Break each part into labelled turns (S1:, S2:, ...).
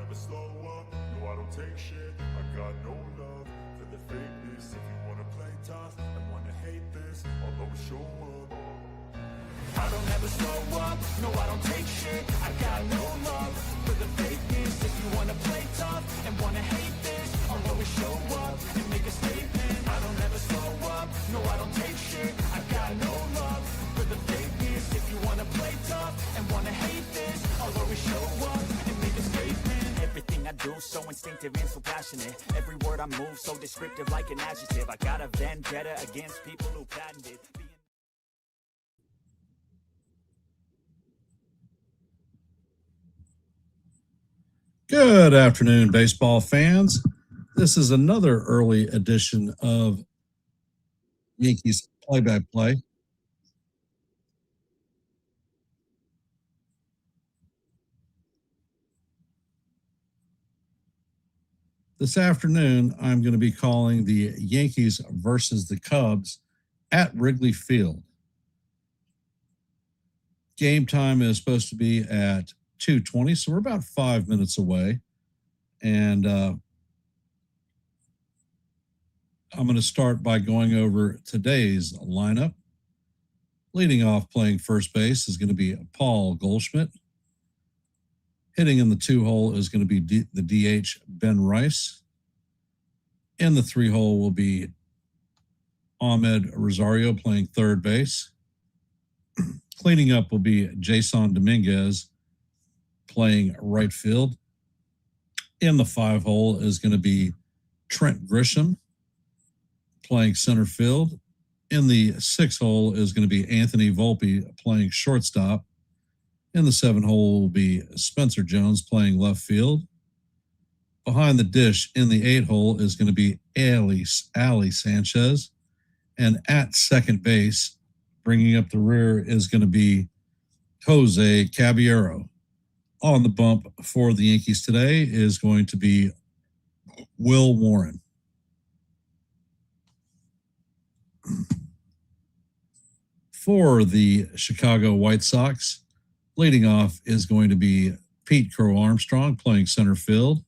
S1: never slow up, no I don't take shit. I got no love for the fakeness. If you wanna play tough and wanna hate this, I'll always show up. I don't ever slow up, no I don't take shit. I got no love for the fakeness. If you wanna play tough and wanna hate this, I'll always show up and make a statement. I don't ever slow up, no I don't take shit. I got no love for the fakeness. If you wanna play tough and wanna hate this, I'll always show up and make a statement. Everything I do so instinctive and so passionate. Every word I move so descriptive like an adjective. I got a vendetta against people who patented
S2: Good afternoon, baseball fans. This is another early edition of Yankees play-by-play. This afternoon, I'm going to be calling the Yankees versus the Cubs at Wrigley Field. Game time is supposed to be at 2:20, so we're about 5 minutes away. And I'm going to start by going over today's lineup. Leading off playing first base is going to be Paul Goldschmidt. Hitting in the 2-hole is going to be the DH Ben Rice. In the 3-hole will be Ahmed Rosario playing third base. Cleaning up will be Jason Dominguez playing right field. In the 5-hole is going to be Trent Grisham playing center field. In the 6-hole is going to be Anthony Volpe playing shortstop. In the 7-hole will be Spencer Jones playing left field. Behind the dish in the 8-hole is going to be Ali Sanchez. And at second base, bringing up the rear, is going to be Jose Caballero. On the bump for the Yankees today is going to be Will Warren. For the Chicago White Sox, leading off is going to be Pete Crow Armstrong playing center field.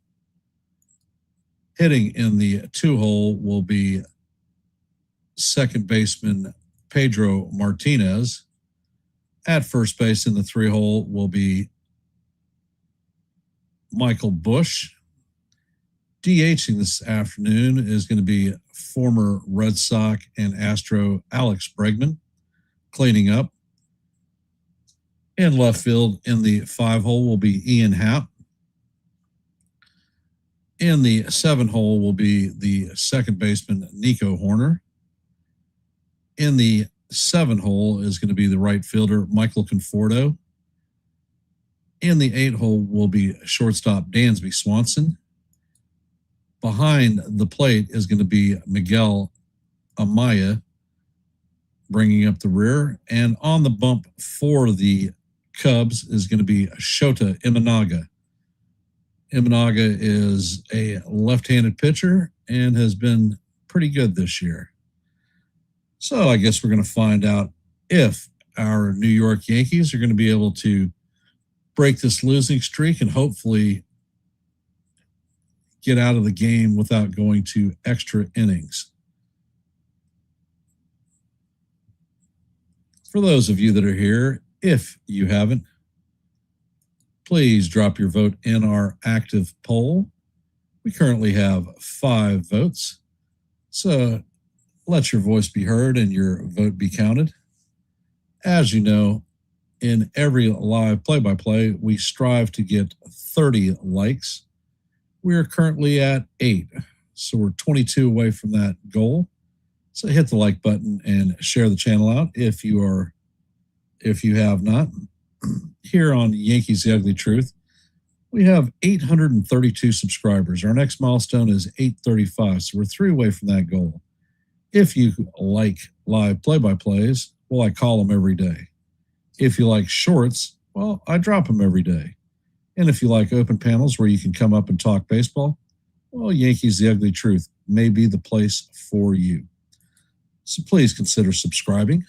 S2: Hitting in the 2-hole will be second baseman Pedro Martinez. At first base in the 3-hole will be Michael Busch. DHing this afternoon is going to be former Red Sox and Astro Alex Bregman. Cleaning up. In left field in the 5-hole will be Ian Happ. In the 7-hole will be the second baseman Nico Horner. In the 7-hole is going to be the right fielder Michael Conforto. In the 8-hole will be shortstop Dansby Swanson. Behind the plate is going to be Miguel Amaya bringing up the rear. And on the bump for the Cubs is going to be Shota Imanaga. Imanaga is a left-handed pitcher and has been pretty good this year. So I guess we're going to find out if our New York Yankees are going to be able to break this losing streak and hopefully get out of the game without going to extra innings. For those of you that are here, if you haven't, please drop your vote in our active poll. We currently have 5 votes, so let your voice be heard and your vote be counted. As you know, in every live play-by-play, we strive to get 30 likes. We are currently at 8, so we're 22 away from that goal. So hit the like button and share the channel out if you have not. Here on Yankees The Ugly Truth, we have 832 subscribers. Our next milestone is 835, so we're 3 away from that goal. If you like live play-by-plays, well, I call them every day. If you like shorts, well, I drop them every day. And if you like open panels where you can come up and talk baseball, well, Yankees The Ugly Truth may be the place for you. So please consider subscribing.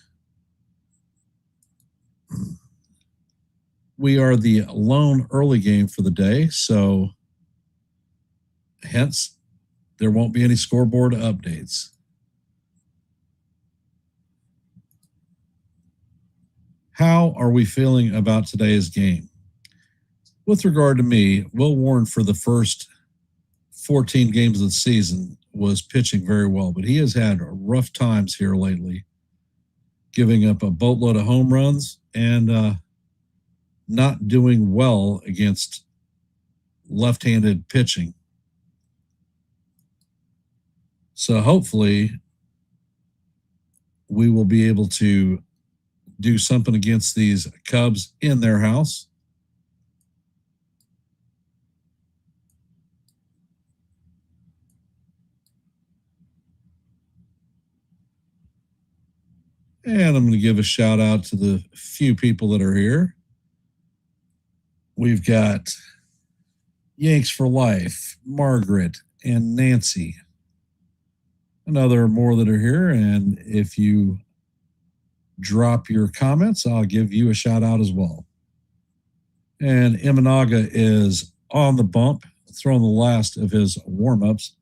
S2: We are the lone early game for the day, so Hence, there won't be any scoreboard updates. How are we feeling about today's game? With regard to me, Will Warren for the first 14 games of the season was pitching very well, but he has had rough times here lately, giving up a boatload of home runs and not doing well against left-handed pitching. So hopefully we will be able to do something against these Cubs in their house. And I'm going to give a shout out to the few people that are here. We've got Yanks for Life, Margaret, and Nancy. Another more that are here. And if you drop your comments, I'll give you a shout out as well. And Imanaga is on the bump, throwing the last of his warm-ups.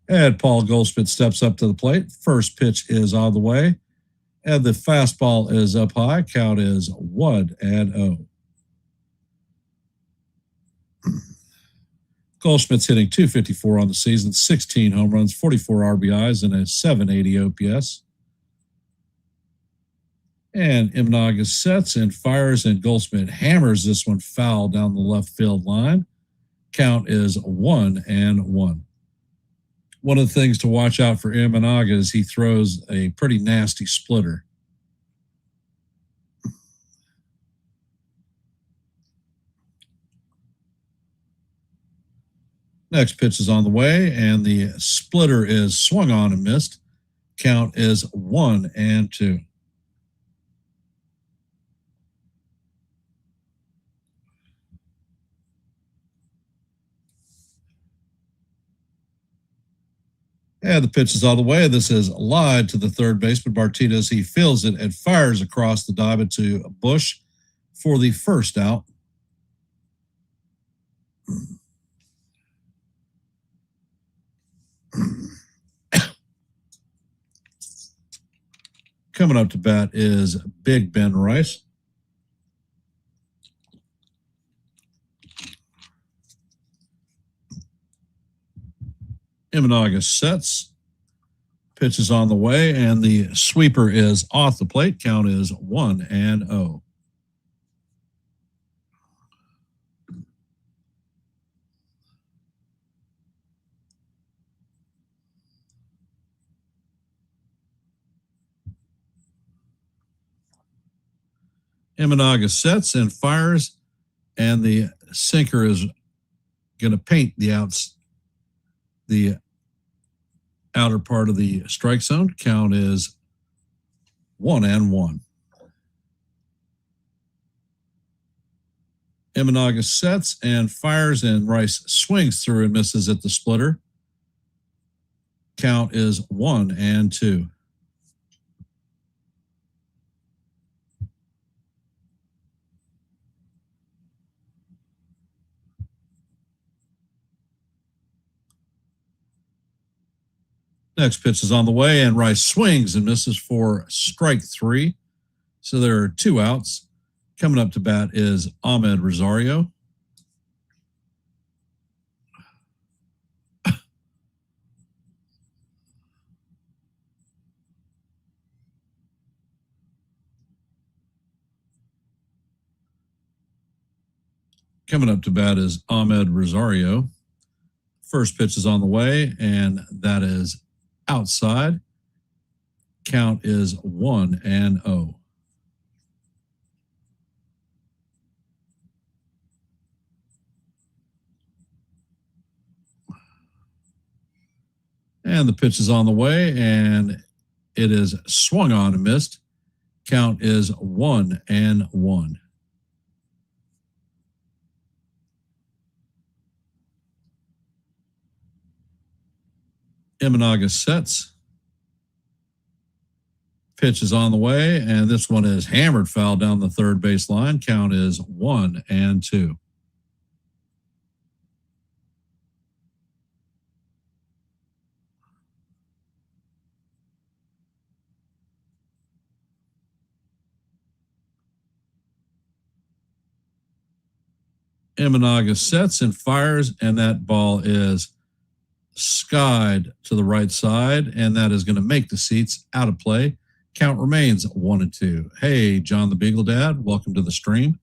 S2: And Paul Goldschmidt steps up to the plate. First pitch is on the way. And the fastball is up high. Count is 1-0. Goldschmidt's hitting .254 on the season, 16 home runs, 44 RBIs, and a .780 OPS. And Imanaga sets and fires, and Goldschmidt hammers this one foul down the left field line. Count is 1-1. One of the things to watch out for Imanaga is he throws a pretty nasty splitter. Next pitch is on the way, and the splitter is swung on and missed. Count is 1-2. And the pitch is on the way. This is live to the third baseman, Martinez. He fields it and fires across the diamond to Bush for the first out. Coming up to bat is Big Ben Rice. Imanaga sets. Pitch is on the way, and the sweeper is off the plate. Count is 1-0. Imanaga sets and fires, and the sinker is going to paint the outer part of the strike zone. Count is 1-1. Imanaga sets and fires, and Rice swings through and misses at the splitter. Count is 1-2. Next pitch is on the way, and Rice swings and misses for strike 3. So there are 2 outs. Coming up to bat is Ahmed Rosario. Coming up to bat is Ahmed Rosario. First pitch is on the way, and that is outside. Count is 1-0. And the pitch is on the way, and it is swung on and missed. Count is 1-1. Imanaga sets. Pitch is on the way, and this one is hammered foul down the third base line. Count is 1-2. Imanaga sets and fires, and that ball is skied to the right side, and that is going to make the seats out of play. Count remains 1-2. Hey, John the Beagle Dad, welcome to the stream.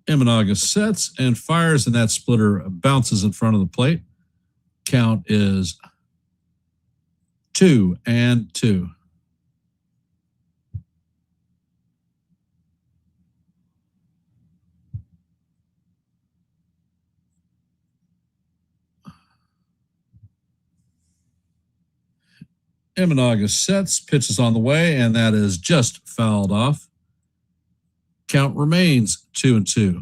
S2: Imanaga sets and fires, and that splitter bounces in front of the plate. Count is 2-2. Imanaga sets, pitches on the way, and that is just fouled off. Count remains 2-2.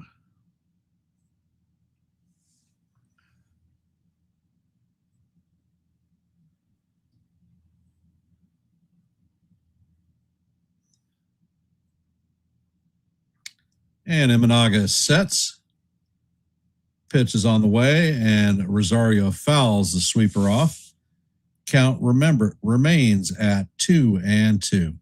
S2: And Imanaga sets, pitch is on the way, and Rosario fouls the sweeper off. Count remains at 2-2.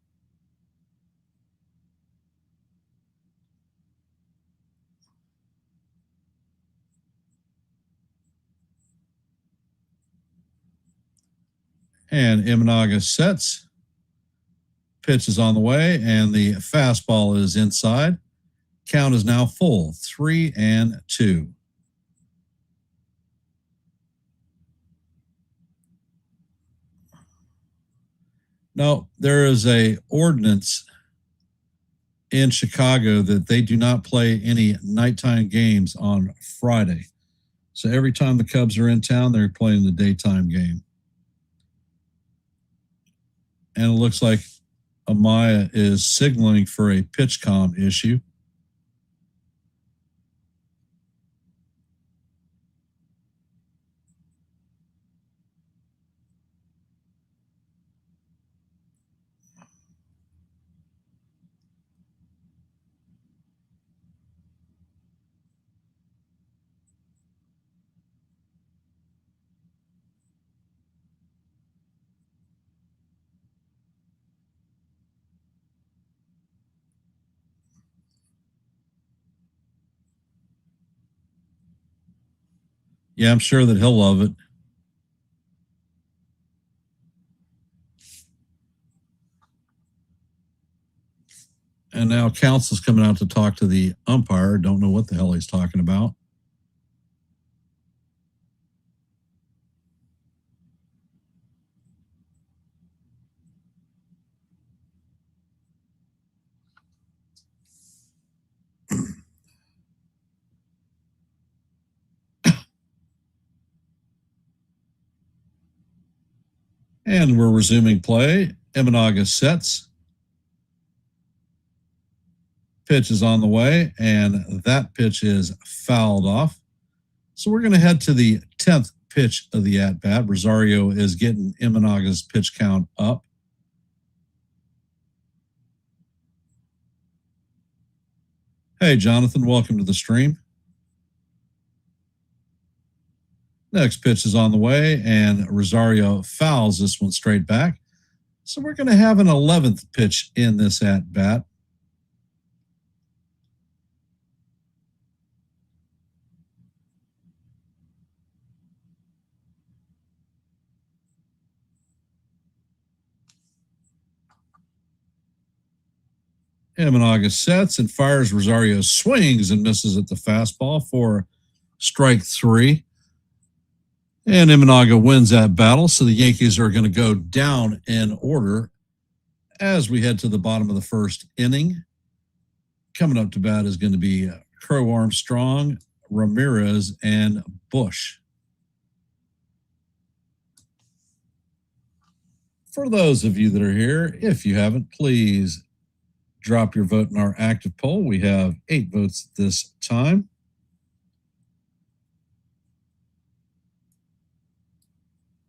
S2: And Imanaga sets, pitch is on the way, and the fastball is inside. Count is now full, 3-2. Now, there is a ordinance in Chicago that they do not play any nighttime games on Friday. So every time the Cubs are in town, they're playing the daytime game. And it looks like Amaya is signaling for a pitch comm issue. Yeah, I'm sure that he'll love it. And now Counsel's coming out to talk to the umpire. Don't know what the hell he's talking about. And we're resuming play. Imanaga sets. Pitch is on the way, and that pitch is fouled off. So we're going to head to the 10th pitch of the at-bat. Rosario is getting Imanaga's pitch count up. Hey, Jonathan, welcome to the stream. Next pitch is on the way, and Rosario fouls this one straight back. So we're going to have an 11th pitch in this at-bat. Imanaga sets and fires. Rosario swings and misses at the fastball for strike 3. And Imanaga wins that battle. So the Yankees are going to go down in order as we head to the bottom of the first inning. Coming up to bat is going to be Crow Armstrong, Ramirez, and Bush. For those of you that are here, if you haven't, please drop your vote in our active poll. We have 8 votes at this time.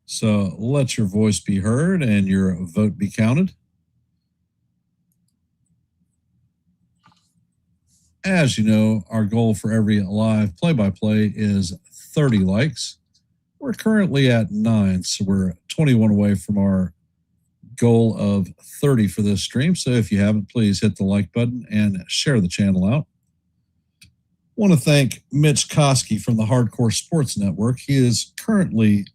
S2: So let your voice be heard and your vote be counted. As you know, our goal for every live play-by-play is 30 likes. We're currently at 9, so we're 21 away from our goal of 30 for this stream. So if you haven't, please hit the like button and share the channel out. Want to thank Mitch Koski from the Hardcore Sports Network. He is currently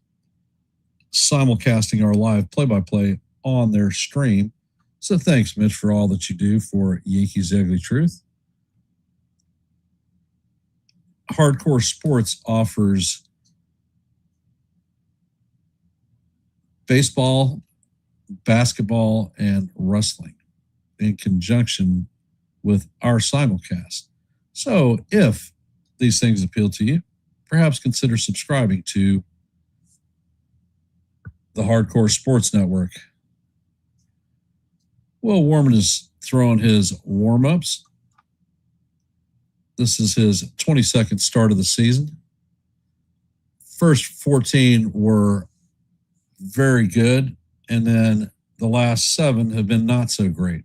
S2: simulcasting our live play-by-play on their stream. So thanks, Mitch, for all that you do for Yankees Ugly Truth. Hardcore Sports offers baseball, basketball, and wrestling in conjunction with our simulcast. So if these things appeal to you, perhaps consider subscribing to the Hardcore Sports Network. Will Warman is throwing his warm-ups. This is his 22nd start of the season. First 14 were very good, and then the last 7 have been not so great.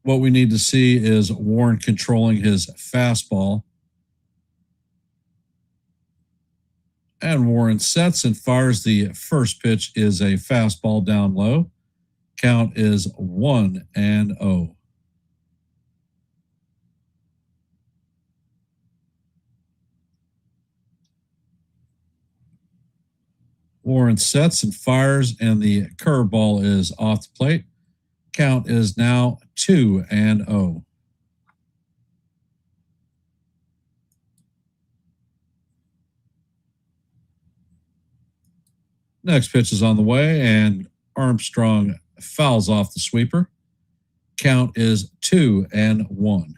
S2: What we need to see is Warren controlling his fastball. And Warren sets and fires. The first pitch is a fastball down low. Count is 1-0. Warren sets and fires, and the curveball is off the plate. Count is now 2-0. Next pitch is on the way, and Armstrong fouls off the sweeper. Count is 2-1.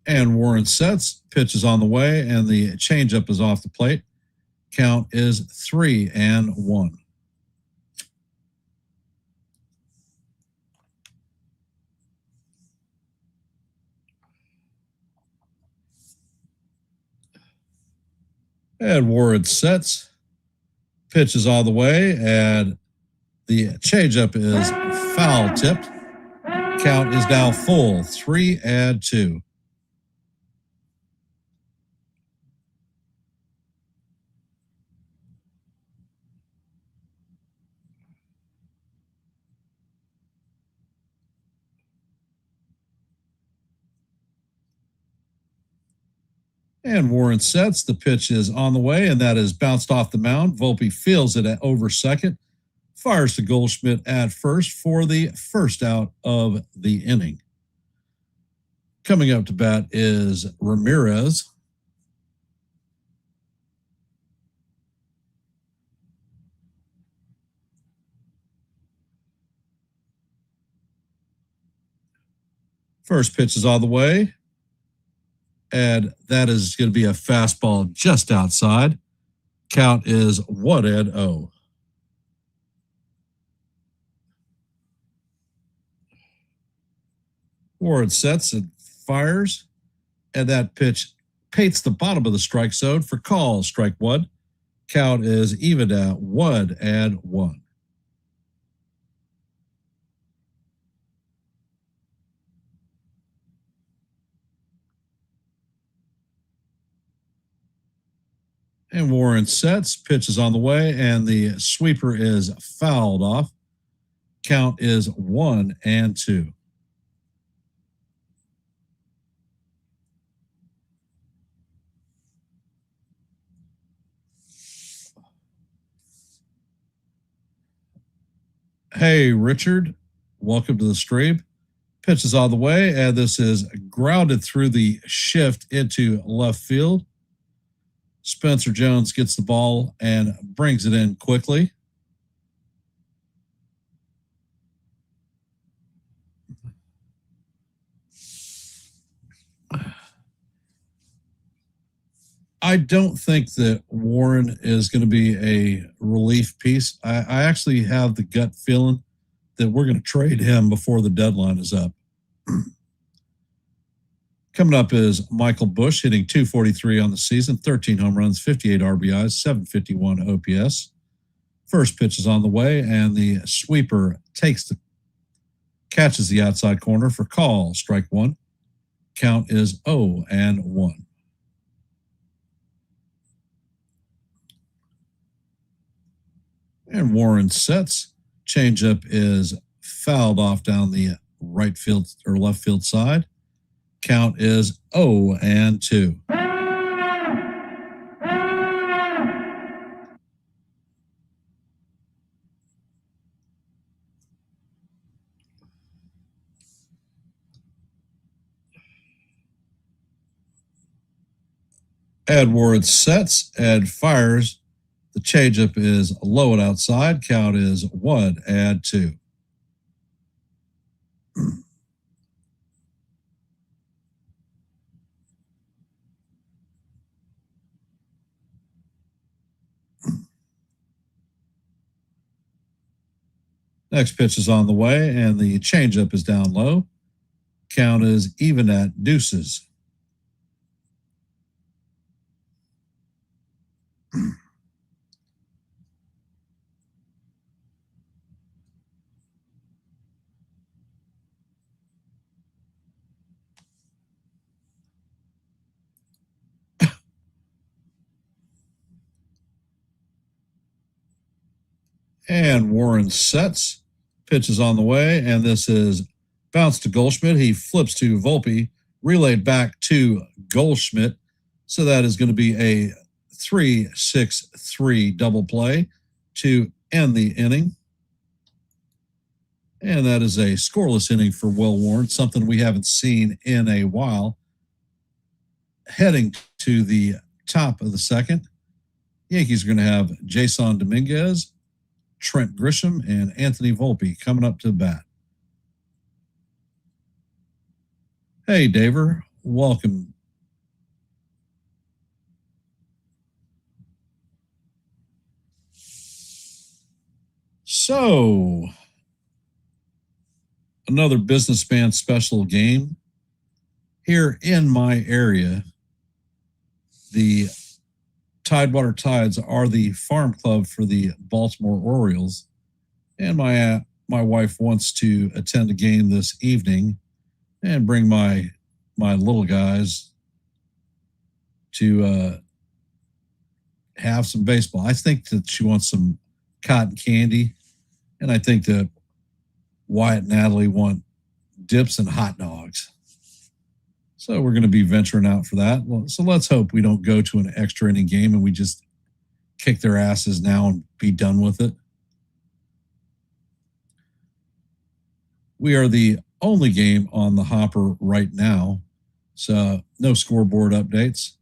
S2: And Warren sets, pitch is on the way, and the changeup is off the plate. Count is 3-1. And Warren sets, pitch is on the way, and the changeup is foul tipped. Count is now full, 3-2. And Warren sets. The pitch is on the way, and that is bounced off the mound. Volpe fields it at over second, fires to Goldschmidt at first for the first out of the inning. Coming up to bat is Ramirez. First pitch is on the way, and that is going to be a fastball just outside. Count is 1-0. Warren sets and fires, and that pitch paints the bottom of the strike zone for call. Strike 1. Count is even at 1-1. And Warren sets, pitch is on the way, and the sweeper is fouled off. Count is 1-2. Hey, Richard, welcome to the stream. Pitch is on the way, and this is grounded through the shift into left field. Spencer Jones gets the ball and brings it in quickly. I don't think that Warren is going to be a relief piece. I actually have the gut feeling that we're going to trade him before the deadline is up. Coming up is Michael Busch hitting 243 on the season, 13 home runs, 58 RBIs, 751 OPS. First pitch is on the way, and the sweeper catches the outside corner for call, strike one. Count is 0-1. And Warren sets. Changeup is fouled off down the right field or left field side. Count is 0-2. Ed Warren sets. Ed fires. The changeup is low and outside. Count is 1-2. Next pitch is on the way, and the changeup is down low. Count is even at deuces. And Warren sets. Pitch is on the way, and this is bounced to Goldschmidt. He flips to Volpe, relayed back to Goldschmidt. So that is going to be a 3-6-3 double play to end the inning. And that is a scoreless inning for Will Warren, something we haven't seen in a while. Heading to the top of the second, Yankees are going to have Jason Dominguez, Trent Grisham, and Anthony Volpe coming up to bat. Hey, Daver, welcome. So, another businessman special game here in my area. The Tidewater Tides are the farm club for the Baltimore Orioles, and my wife wants to attend a game this evening and bring my little guys to have some baseball. I think that she wants some cotton candy, and I think that Wyatt and Natalie want dips and hot dogs. So we're going to be venturing out for that. Well, so let's hope we don't go to an extra inning game and we just kick their asses now and be done with it. We are the only game on the hopper right now, so no scoreboard updates.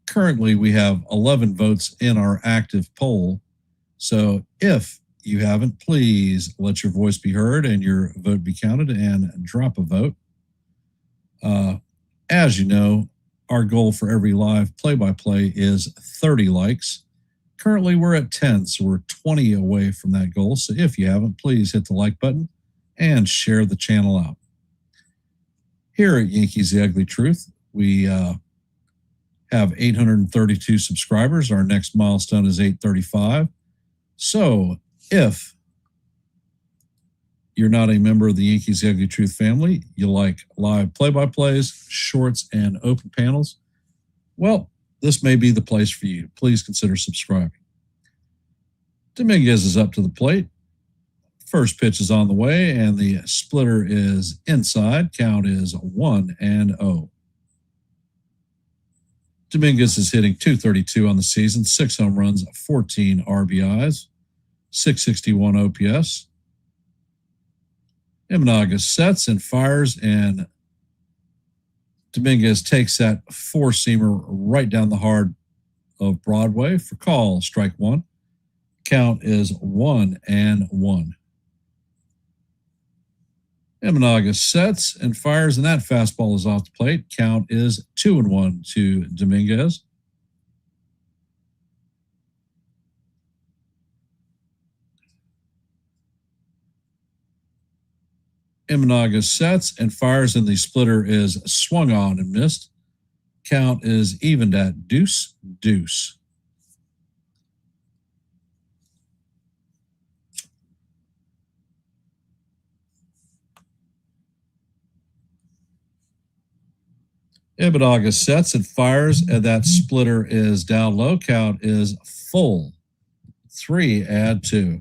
S2: Currently, we have 11 votes in our active poll. So if you haven't, please let your voice be heard and your vote be counted and drop a vote. As you know, our goal for every live play-by-play is 30 likes. Currently, we're at 10, so we're 20 away from that goal. So if you haven't, please hit the like button and share the channel out. Here at Yankees The Ugly Truth, we have 832 subscribers. Our next milestone is 835. So if you're not a member of the Yankees The Ugly Truth family, you like live play-by-plays, shorts, and open panels, well, this may be the place for you. Please consider subscribing. Dominguez is up to the plate. First pitch is on the way, and the splitter is inside. Count is 1-0. Dominguez is hitting 232 on the season, 6 home runs, 14 RBIs, 661 OPS. Imanaga sets and fires, and Dominguez takes that four-seamer right down the heart of Broadway for call, strike one. Count is 1-1. Imanaga sets and fires, and that fastball is off the plate. Count is 2-1 to Dominguez. Imanaga sets and fires, and the splitter is swung on and missed. Count is evened at 2-2. Imanaga sets and fires, and that splitter is down low. Count is full. 3-2.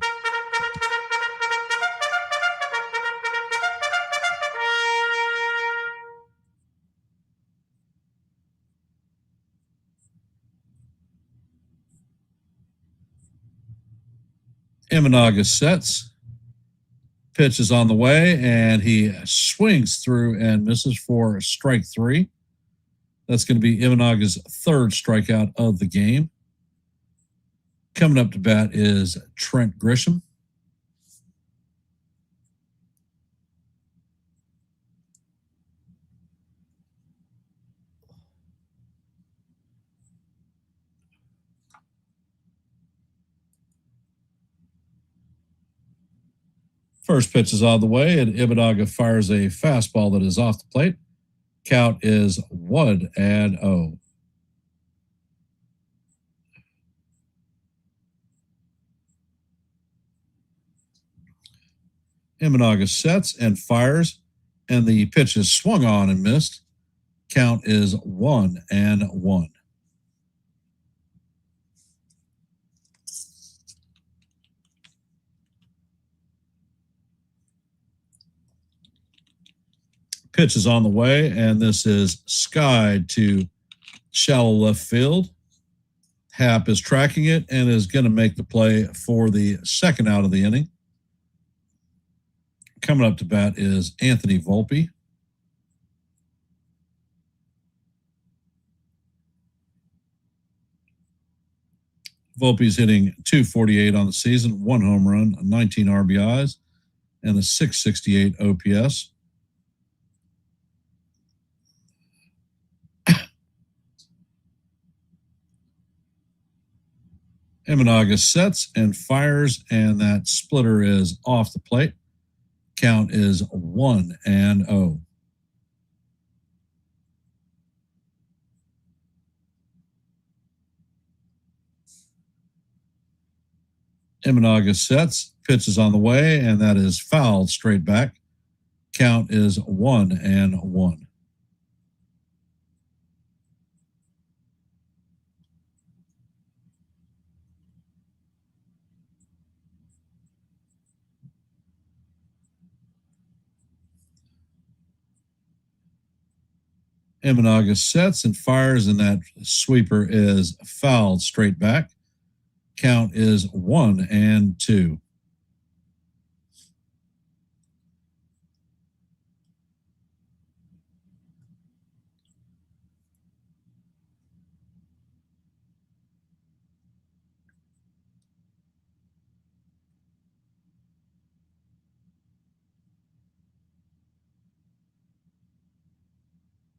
S2: Imanaga sets. Pitch is on the way, and he swings through and misses for strike 3. That's going to be Imanaga's third strikeout of the game. Coming up to bat is Trent Grisham. First pitch is on the way, and Imanaga fires a fastball that is off the plate. Count is 1-0. Imanaga sets and fires, and the pitch is swung on and missed. Count is 1-1. Pitch is on the way, and this is skied to shallow left field. Happ is tracking it and is going to make the play for the second out of the inning. Coming up to bat is Anthony Volpe. Volpe's hitting .248 on the season, 1 home run, 19 RBIs, and a .668 OPS. Imanaga sets and fires, and that splitter is off the plate. Count is 1-0. Imanaga sets, pitch is on the way, and that is fouled straight back. Count is 1-1. Imanaga sets and fires, and that sweeper is fouled straight back. Count is 1-2.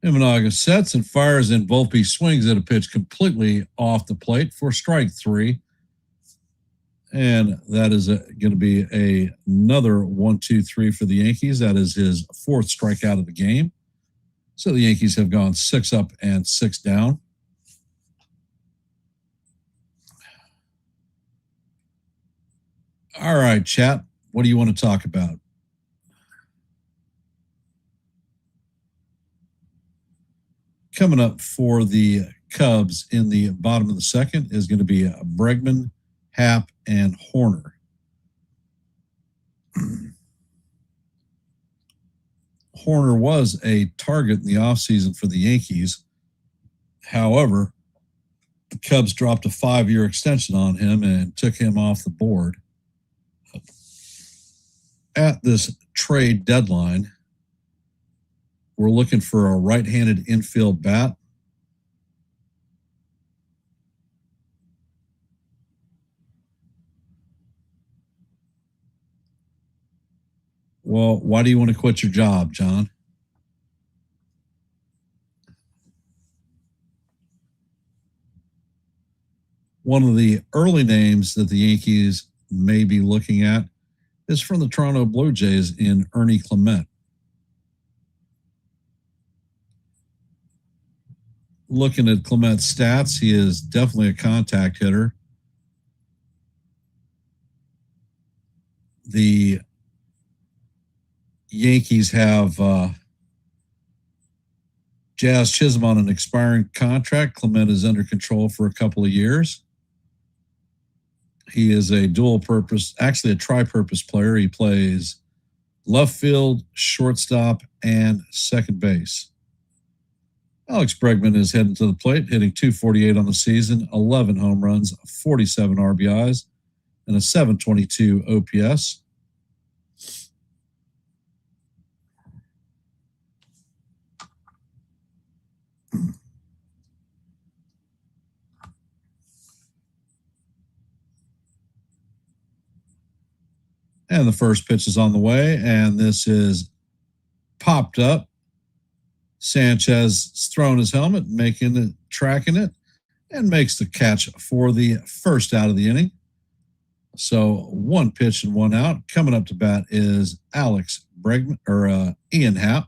S2: Imanaga sets and fires, and Volpe swings at a pitch completely off the plate for strike 3. And that is going to be another 1-2-3 for the Yankees. That is his fourth strikeout of the game. So the Yankees have gone 6 up and 6 down. All right, chat. What do you want to talk about? Coming up for the Cubs in the bottom of the second is going to be Bregman, Happ, and Horner. Horner was a target in the offseason for the Yankees. However, the Cubs dropped a 5-year extension on him and took him off the board. At this trade deadline, we're looking for a right-handed infield bat. Well, why do you want to quit your job, John? One of the early names that the Yankees may be looking at is from the Toronto Blue Jays in Ernie Clement. Looking at Clement's stats, he is definitely a contact hitter. The Yankees have Jazz Chisholm on an expiring contract. Clement is under control for a couple of years. He is a dual purpose, actually a tri-purpose player. He plays left field, shortstop, and second base. Alex Bregman is heading to the plate, hitting .248 on the season, 11 home runs, 47 RBIs, and a .722 OPS. And the first pitch is on the way, and this is popped up. Sanchez has thrown his helmet, making it, tracking it, and makes the catch for the first out of the inning. So one pitch and one out. Coming up to bat is Alex Bregman or Ian Happ.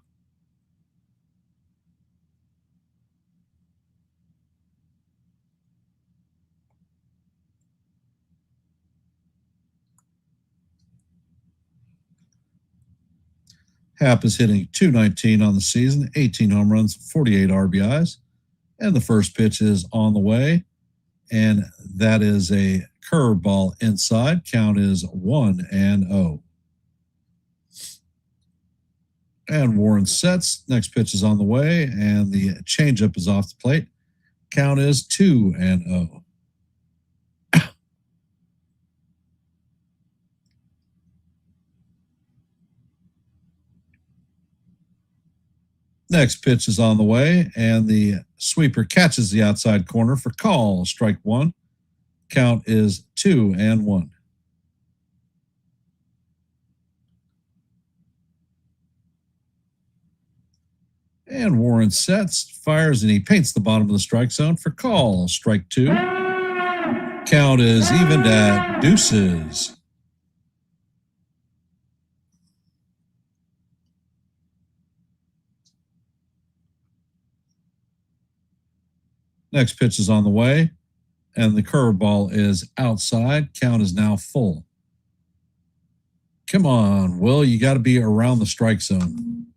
S2: Happ is hitting .219 on the season, 18 home runs, 48 RBIs. And the first pitch is on the way. And that is a curveball inside. Count is 1-0. And Warren sets. Next pitch is on the way. And the changeup is off the plate. Count is 2-0. Next pitch is on the way, and the sweeper catches the outside corner for call. Strike one. Count is 2-1. And Warren sets, fires, and he paints the bottom of the strike zone for call. Strike two. Count is evened at deuces. Next pitch is on the way, and the curveball is outside. Count is now full. Come on, Will, you got to be around the strike zone.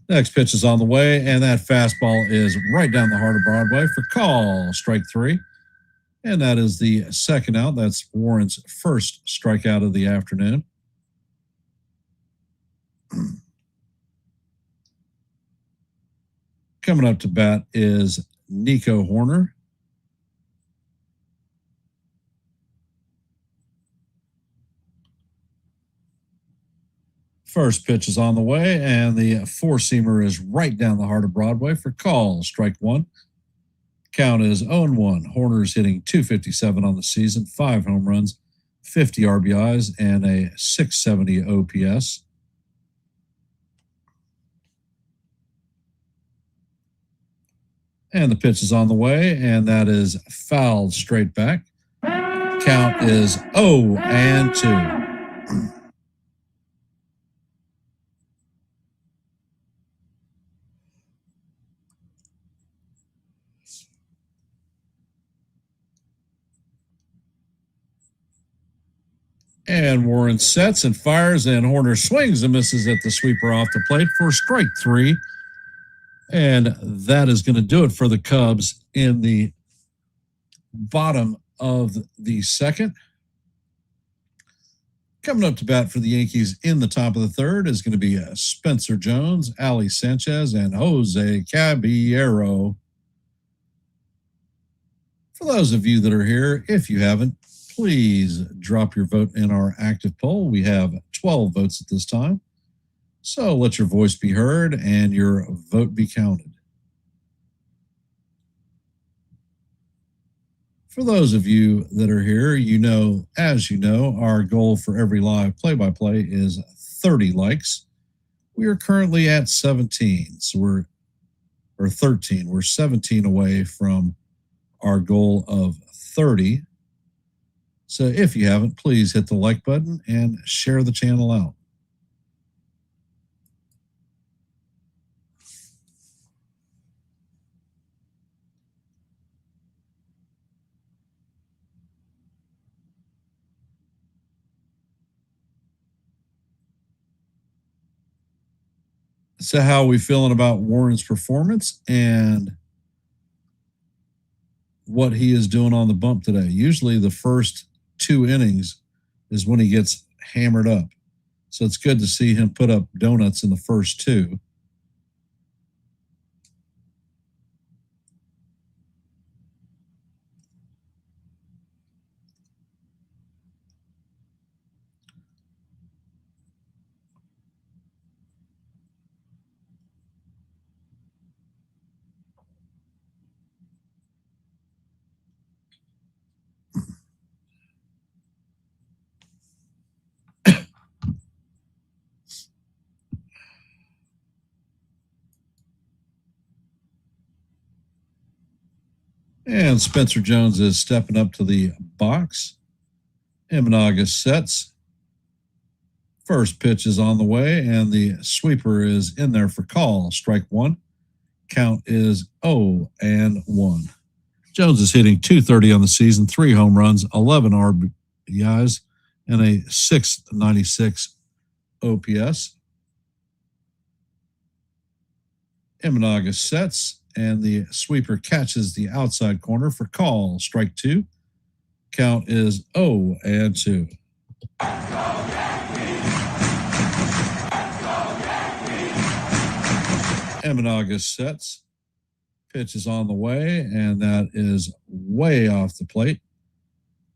S2: Next pitch is on the way, and that fastball is right down the heart of Broadway for call. Strike three. And that is the second out. That's Warren's first strikeout of the afternoon. Coming up to bat is Nico Horner. First pitch is on the way, and the four-seamer is right down the heart of Broadway for call. Strike one. Count is 0-1. Horner's hitting .257 on the season, 5 home runs, 50 RBIs, and a .670 OPS. And the pitch is on the way, and that is fouled straight back. Count is 0-2. And Warren sets and fires, and Horner swings and misses at the sweeper off the plate for strike three. And that is going to do it for the Cubs in the bottom of the second. Coming up to bat for the Yankees in the top of the third is going to be Spencer Jones, Ali Sanchez, and Jose Caballero. For those of you that are here, if you haven't, please drop your vote in our active poll. We have 12 votes at this time. So let your voice be heard and your vote be counted. For those of you that are here, as you know, our goal for every live play-by-play is 30 likes. We are currently at 17, or 13. We're 17 away from our goal of 30. So if you haven't, please hit the like button and share the channel out. So how are we feeling about Warren's performance and what he is doing on the bump today? Usually the first 2 innings is when he gets hammered up. So it's good to see him put up donuts in the first 2. And Spencer Jones is stepping up to the box. Imanaga sets. First pitch is on the way, and the sweeper is in there for call. Strike 1. Count is 0-1. Jones is hitting .230 on the season, 3 home runs, 11 RBIs, and a .696 OPS. Imanaga sets, and the sweeper catches the outside corner for call. Strike 2. Count is 0-2. Imanaga sets. Pitch is on the way, and that is way off the plate.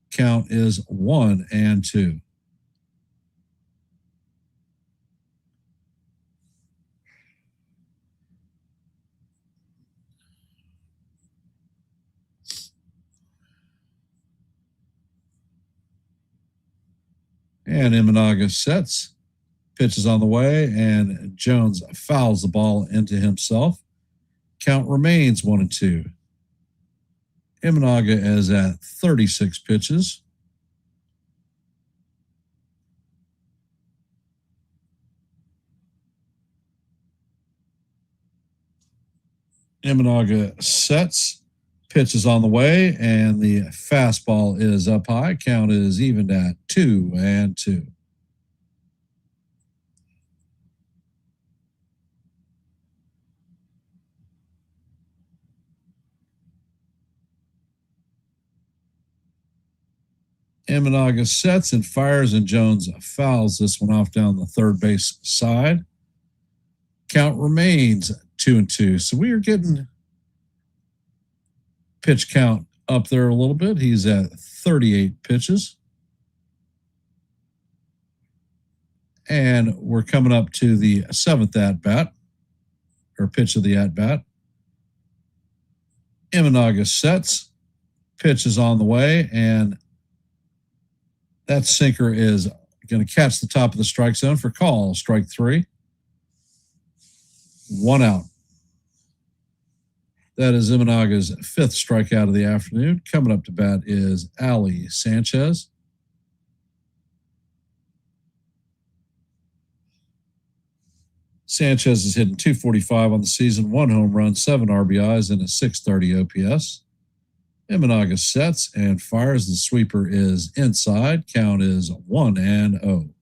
S2: Count is 1-2. And Imanaga sets. Pitch is on the way, and Jones fouls the ball into himself. Count remains 1-2. Imanaga is at 36 pitches. Imanaga sets. Pitch is on the way, and the fastball is up high. Count is evened at 2-2. Imanaga sets and fires, and Jones fouls this one off down the third base side. Count remains 2-2. So we are getting pitch count up there a little bit. He's at 38 pitches. And we're coming up to the 7th at-bat, or pitch of the at-bat. Imanaga sets. Pitch is on the way, and that sinker is going to catch the top of the strike zone for call. Strike 3. 1 out. That is Imanaga's 5th strikeout of the afternoon. Coming up to bat is Ali Sanchez. Sanchez is hitting .245 on the season, 1 home run, 7 RBIs, and a .630 OPS. Imanaga sets and fires. The sweeper is inside. Count is 1-0.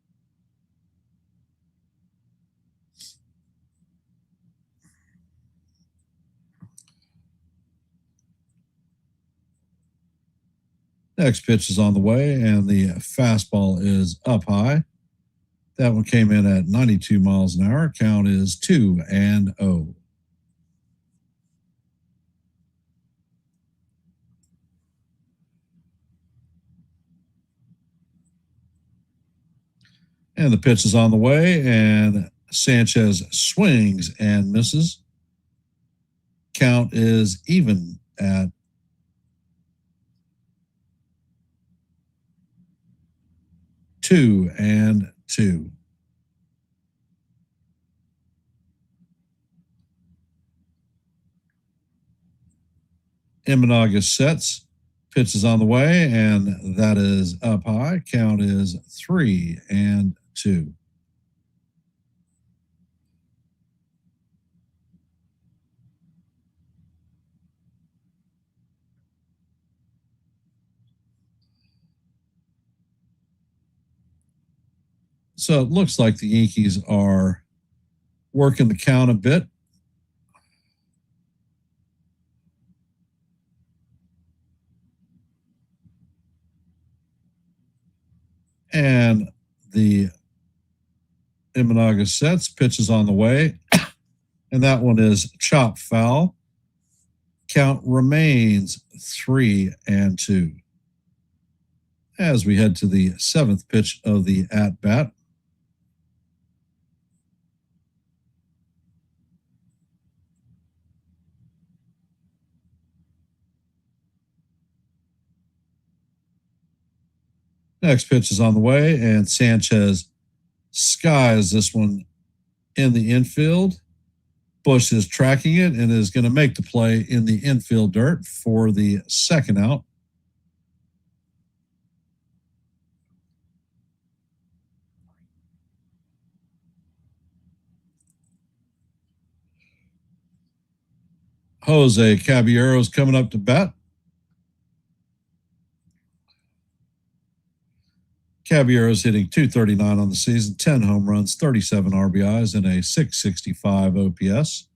S2: Next pitch is on the way, and the fastball is up high. That one came in at 92 miles an hour. Count is 2-0. And the pitch is on the way, and Sanchez swings and misses. Count is even at 2-2. Imanaga sets. Pitch is on the way, and that is up high. Count is 3-2. So it looks like the Yankees are working the count a bit. And the Imanaga sets. Pitch is on the way. And that one is chop foul. Count remains 3-2. As we head to the 7th pitch of the at-bat. Next pitch is on the way, and Sanchez skies this one in the infield. Bush is tracking it and is going to make the play in the infield dirt for the second out. Jose Caballero is coming up to bat. Caballero's hitting .239 on the season, 10 home runs, 37 RBIs, and a .665 OPS.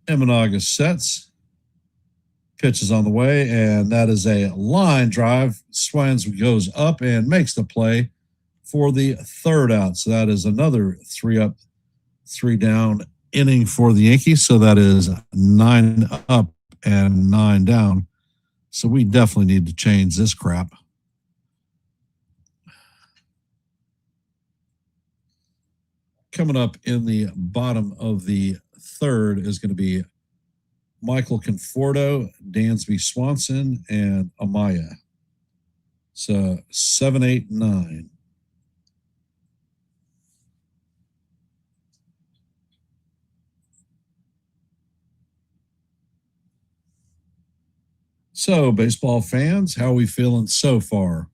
S2: Imanaga sets. Pitch is on the way, and that is a line drive. Swans goes up and makes the play for the third out. So that is another 3 up, 3 down inning for the Yankees. So that is 9 up and 9 down. So we definitely need to change this crap. Coming up in the bottom of the third is going to be Michael Conforto, Dansby Swanson, and Amaya. So 7, 8, 9. So, baseball fans, how are we feeling so far?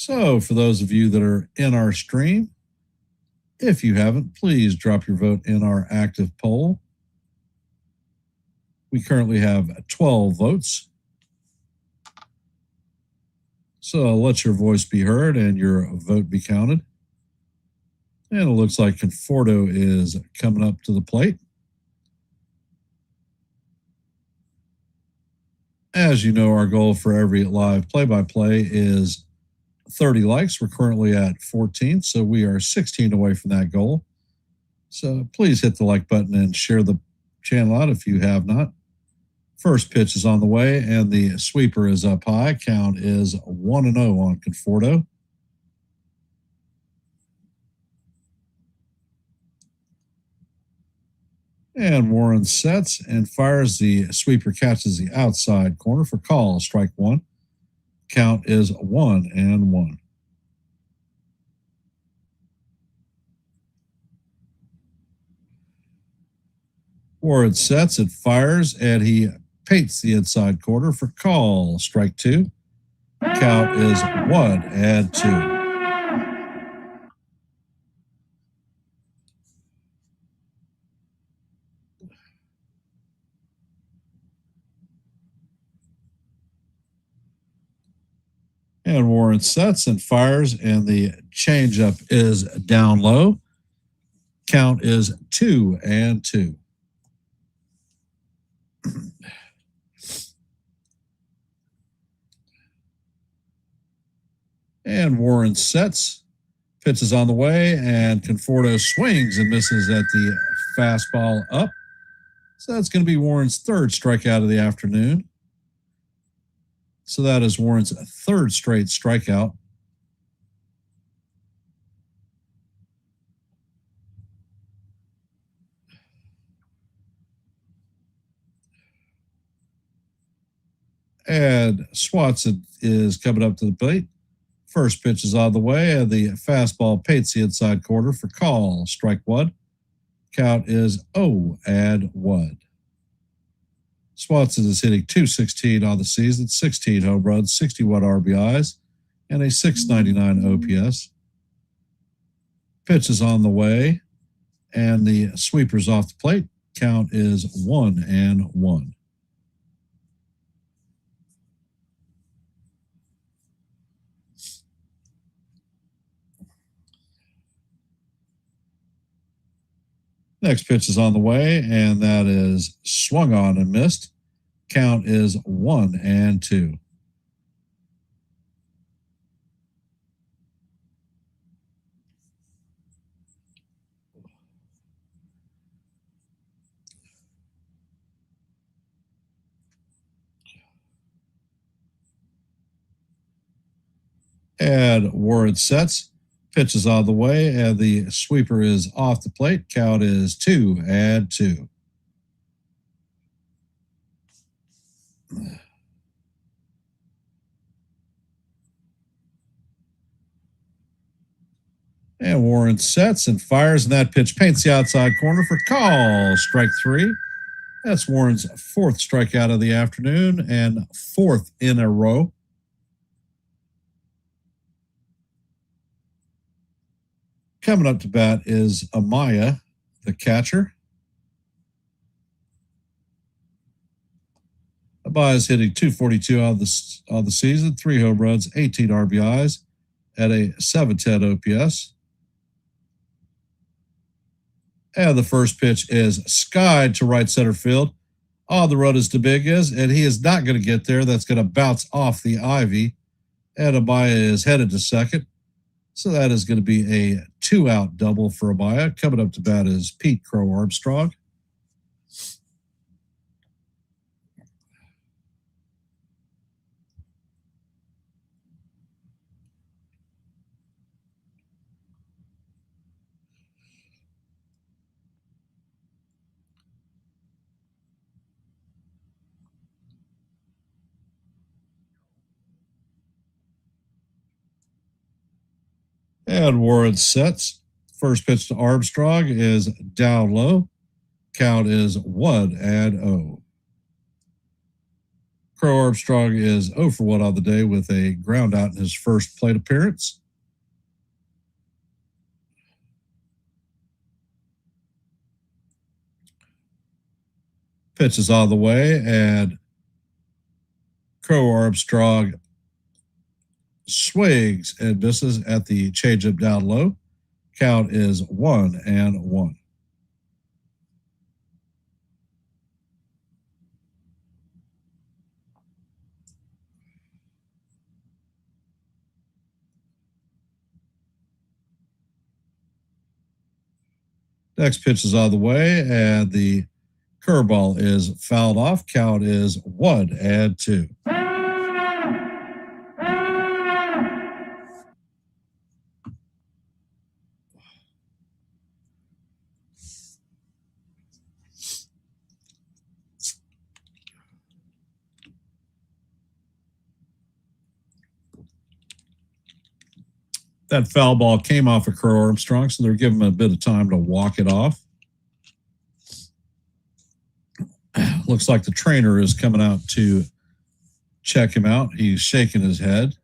S2: So, for those of you that are in our stream, if you haven't, please drop your vote in our active poll. We currently have 12 votes. So let your voice be heard and your vote be counted. And it looks like Conforto is coming up to the plate. As you know, our goal for every live play-by-play is 30 likes. We're currently at 14, so we are 16 away from that goal. So please hit the like button and share the channel out if you have not. First pitch is on the way, and the sweeper is up high. Count is 1-0 on Conforto. And Warren sets and fires. The sweeper catches the outside corner for call. Strike 1. Count is 1-1. Warren sets, it fires, and he paints the inside corner for call. Strike 2. Count is 1-2. And Warren sets and fires, and the changeup is down low. Count is 2-2. And Warren sets, pitches on the way, and Conforto swings and misses at the fastball up. So that's going to be Warren's third strikeout of the afternoon. So that is Warren's third straight strikeout. And Swatson is coming up to the plate. First pitch is on the way, and the fastball paints the inside corner for call. Strike one. Count is 0-1. Swatson is hitting .216 on the season, 16 home runs, 61 RBIs, and a .699 OPS. Pitch is on the way, and the sweeper's off the plate. Count is 1-1. Next pitch is on the way, and that is swung on and missed. Count is 1-2. And Warren sets. Pitch is on the way, and the sweeper is off the plate. Count is 2-2. And Warren sets and fires, and that pitch paints the outside corner for call. Strike three. That's Warren's fourth strikeout of the afternoon and fourth in a row. Coming up to bat is Amaya, the catcher. Amaya is hitting .242 on the season, 3 home runs, 18 RBIs at a .710 OPS. And the first pitch is skied to right center field. On the run is Dominguez, and he is not going to get there. That's going to bounce off the ivy. And Amaya is headed to second. So that is going to be a 2-out double for Amaya. Coming up to bat is Pete Crow Armstrong. And Warren sets. First pitch to Armstrong is down low. Count is 1-0. Crow Armstrong is 0 for 1 on the day with a ground out in his first plate appearance. Pitch is on the way, and Crow Armstrong swings and misses at the changeup down low. Count is 1-1. Next pitch is on the way, and the curveball is fouled off. Count is 1-2. That foul ball came off of Crow Armstrong, so they're giving him a bit of time to walk it off. Looks like the trainer is coming out to check him out. He's shaking his head.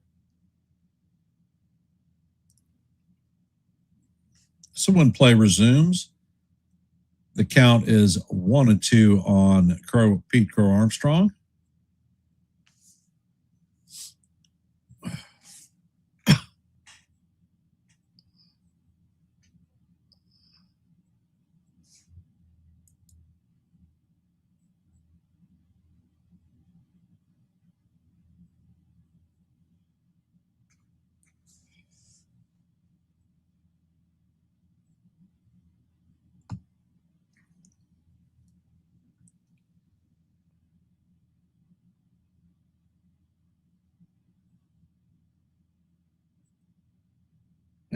S2: So when play resumes, the count is 1-2 on Pete Crow Armstrong.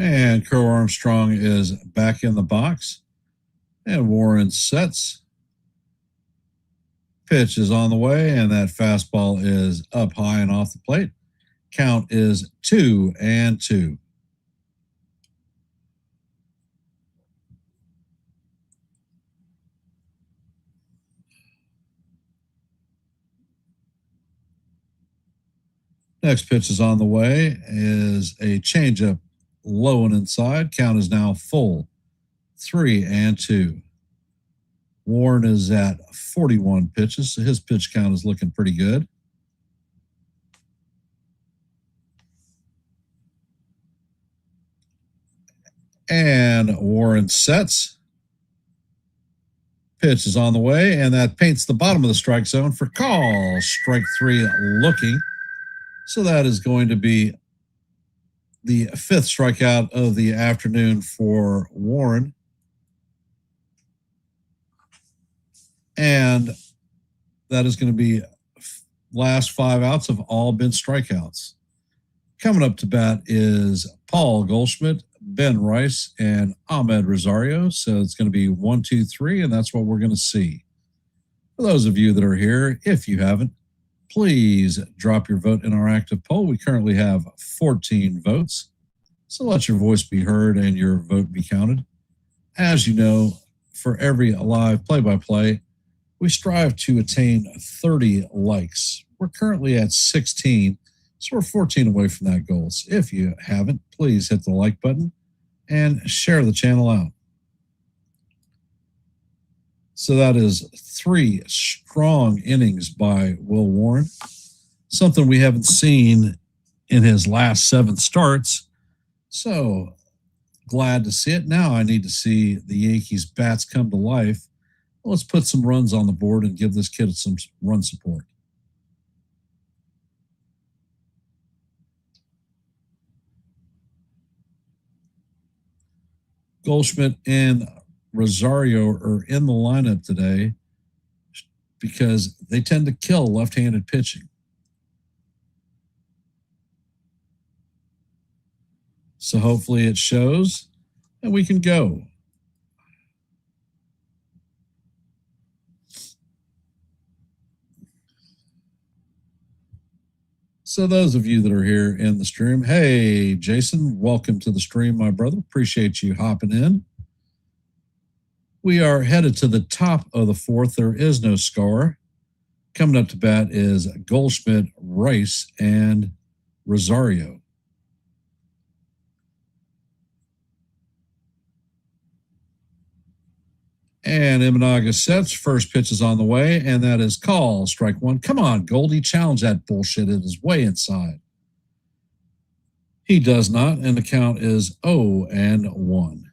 S2: And Crow Armstrong is back in the box. And Warren sets. Pitch is on the way, and that fastball is up high and off the plate. Count is 2-2. Next pitch is on the way, is a changeup low and inside. Count is now full, 3-2. Warren is at 41 pitches, so his pitch count is looking pretty good. And Warren sets. Pitch is on the way, and that paints the bottom of the strike zone for call. Strike 3 looking. So that is going to be the 5th strikeout of the afternoon for Warren. And that is going to be last 5 outs have all been strikeouts. Coming up to bat is Paul Goldschmidt, Ben Rice, and Ahmed Rosario. So it's going to be 1, 2, 3, and that's what we're going to see. For those of you that are here, if you haven't, please drop your vote in our active poll. We currently have 14 votes. So let your voice be heard and your vote be counted. As you know, for every live play-by-play, we strive to attain 30 likes. We're currently at 16, so we're 14 away from that goal. So if you haven't, please hit the like button and share the channel out. So that is 3 strong innings by Will Warren, something we haven't seen in his last 7 starts. So glad to see it. Now I need to see the Yankees bats come to life. Let's put some runs on the board and give this kid some run support. Goldschmidt and Rosario are in the lineup today because they tend to kill left-handed pitching. So hopefully it shows and we can go. So those of you that are here in the stream, hey, Jason, welcome to the stream, my brother. Appreciate you hopping in. We are headed to the top of the 4th. There is no score. Coming up to bat is Goldschmidt, Rice, and Rosario. And Imanaga sets. First pitch is on the way, and that is call. Strike 1. Come on, Goldie, challenge that bullshit. It is way inside. He does not, and the count is 0-1.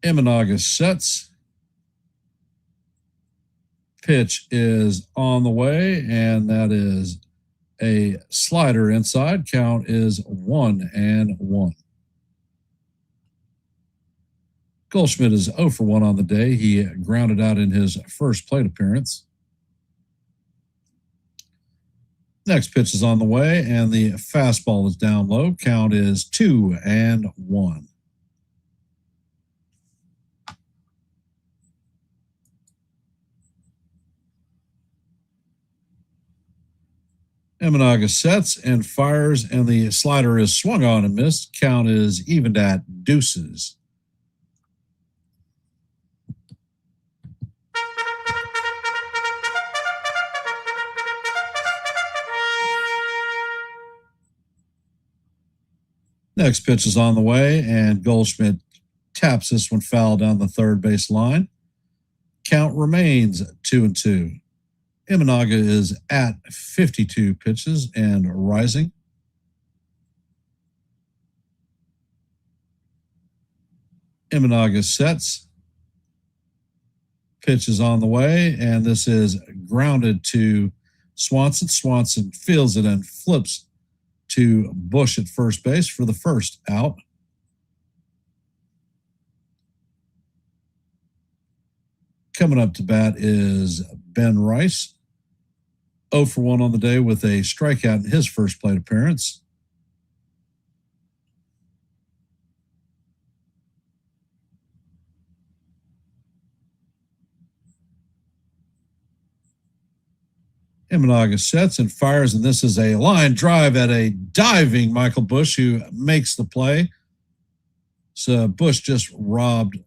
S2: Imanaga sets. Pitch is on the way, and that is a slider inside. Count is 1-1. Goldschmidt is 0 for 1 on the day. He grounded out in his first plate appearance. Next pitch is on the way, and the fastball is down low. Count is 2-1. Imanaga sets and fires, and the slider is swung on and missed. Count is evened at deuces. Next pitch is on the way, and Goldschmidt taps this one foul down the third base line. Count remains 2-2. Imanaga is at 52 pitches and rising. Imanaga sets. Pitch is on the way, and this is grounded to Swanson. Swanson fields it and flips to Bush at first base for the first out. Coming up to bat is Ben Rice, 0 for 1 on the day with a strikeout in his first plate appearance. Imanaga sets and fires, and this is a line drive at a diving Michael Bush, who makes the play. So Bush just robbed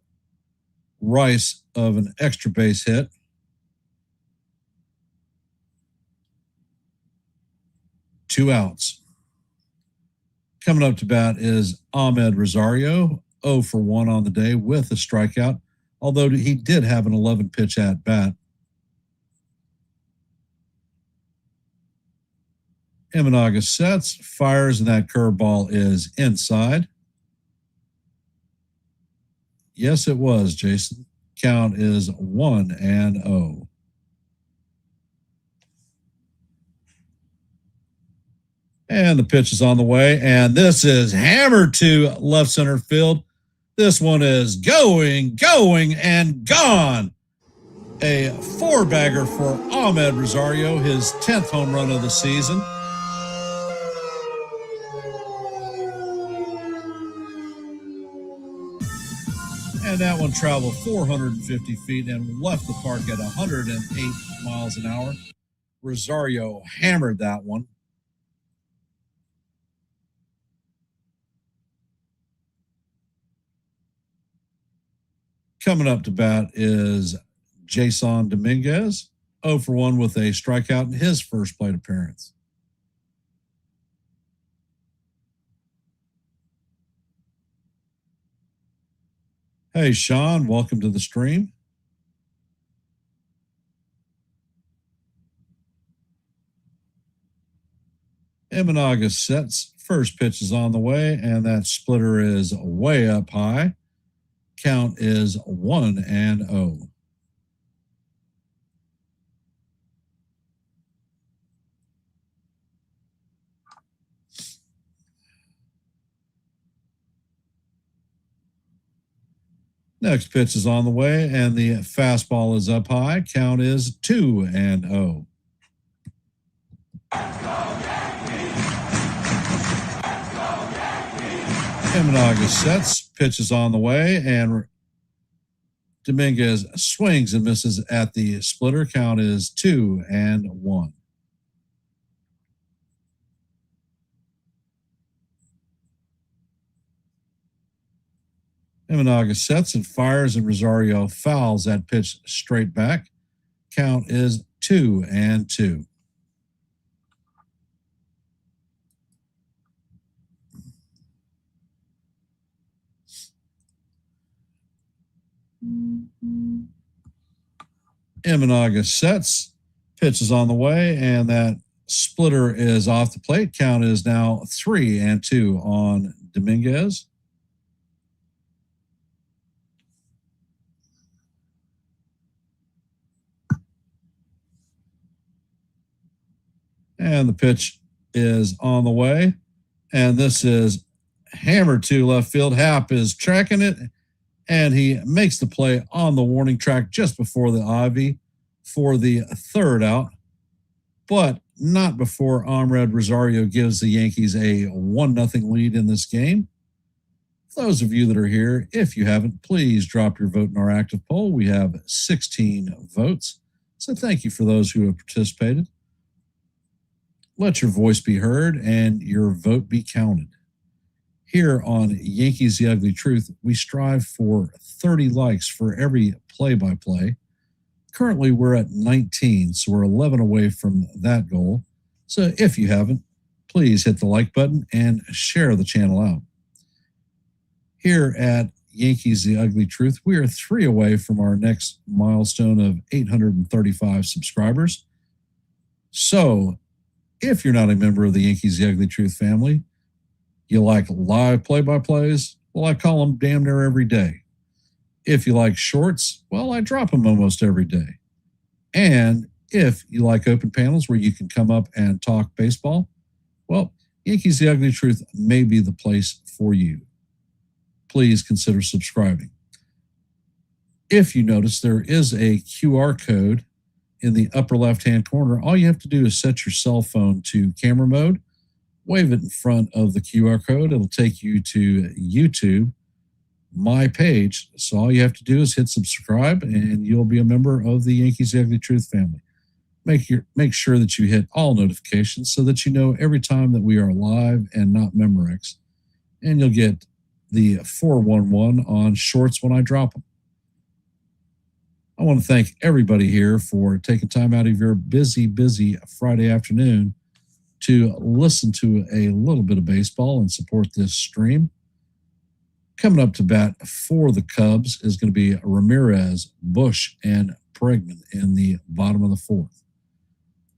S2: Rice of an extra base hit. Two outs. Coming up to bat is Ahmed Rosario, 0 for 1 on the day with a strikeout, although he did have an 11-pitch at bat. Imanaga sets, fires, and that curveball is inside. Yes, it was, Jason. Count is 1-0. And the pitch is on the way, and this is hammered to left center field. This one is going, and gone. A four-bagger for Ahmed Rosario, his 10th home run of the season. And that one traveled 450 feet and left the park at 108 miles an hour. Rosario hammered that one. Coming up to bat is Jason Dominguez, 0 for 1 with a strikeout in his first plate appearance. Hey, Sean, welcome to the stream. Imanaga sets. First pitch is on the way, and that splitter is way up high. Count is 1-0. Next pitch is on the way, and the fastball is up high. Count is 2-0. Imanaga sets, pitch is on the way, and Dominguez swings and misses at the splitter. Count is 2-1. Imanaga sets and fires, and Rosario fouls that pitch straight back. Count is 2-2. Imanaga sets, pitch is on the way, and that splitter is off the plate. Count is now 3-2 on Dominguez. And the pitch is on the way, and this is hammered to left field. Happ is tracking it, and he makes the play on the warning track just before the ivy for the third out, but not before Ahmed Rosario gives the Yankees a 1-0 lead in this game. For those of you that are here, if you haven't, please drop your vote in our active poll. We have 16 votes, so thank you for those who have participated. Let your voice be heard and your vote be counted. Here on Yankees The Ugly Truth, we strive for 30 likes for every play-by-play. Currently, we're at 19, so we're 11 away from that goal. So if you haven't, please hit the like button and share the channel out. Here at Yankees The Ugly Truth, we are 3 away from our next milestone of 835 subscribers. So, if you're not a member of the Yankees The Ugly Truth family, you like live play-by-plays, well, I call them damn near every day. If you like shorts, well, I drop them almost every day. And if you like open panels where you can come up and talk baseball, well, Yankees The Ugly Truth may be the place for you. Please consider subscribing. If you notice, there is a QR code in the upper left-hand corner. All you have to do is set your cell phone to camera mode, wave it in front of the QR code. It'll take you to YouTube, my page. So all you have to do is hit subscribe, and you'll be a member of the Yankees The Ugly Truth family. Make sure that you hit all notifications so that you know every time that we are live and not Memorex, and you'll get the 411 on shorts when I drop them. I want to thank everybody here for taking time out of your busy Friday afternoon to listen to a little bit of baseball and support this stream. Coming up to bat for the Cubs is going to be Ramirez, Bush, and Bregman in the bottom of the 4th.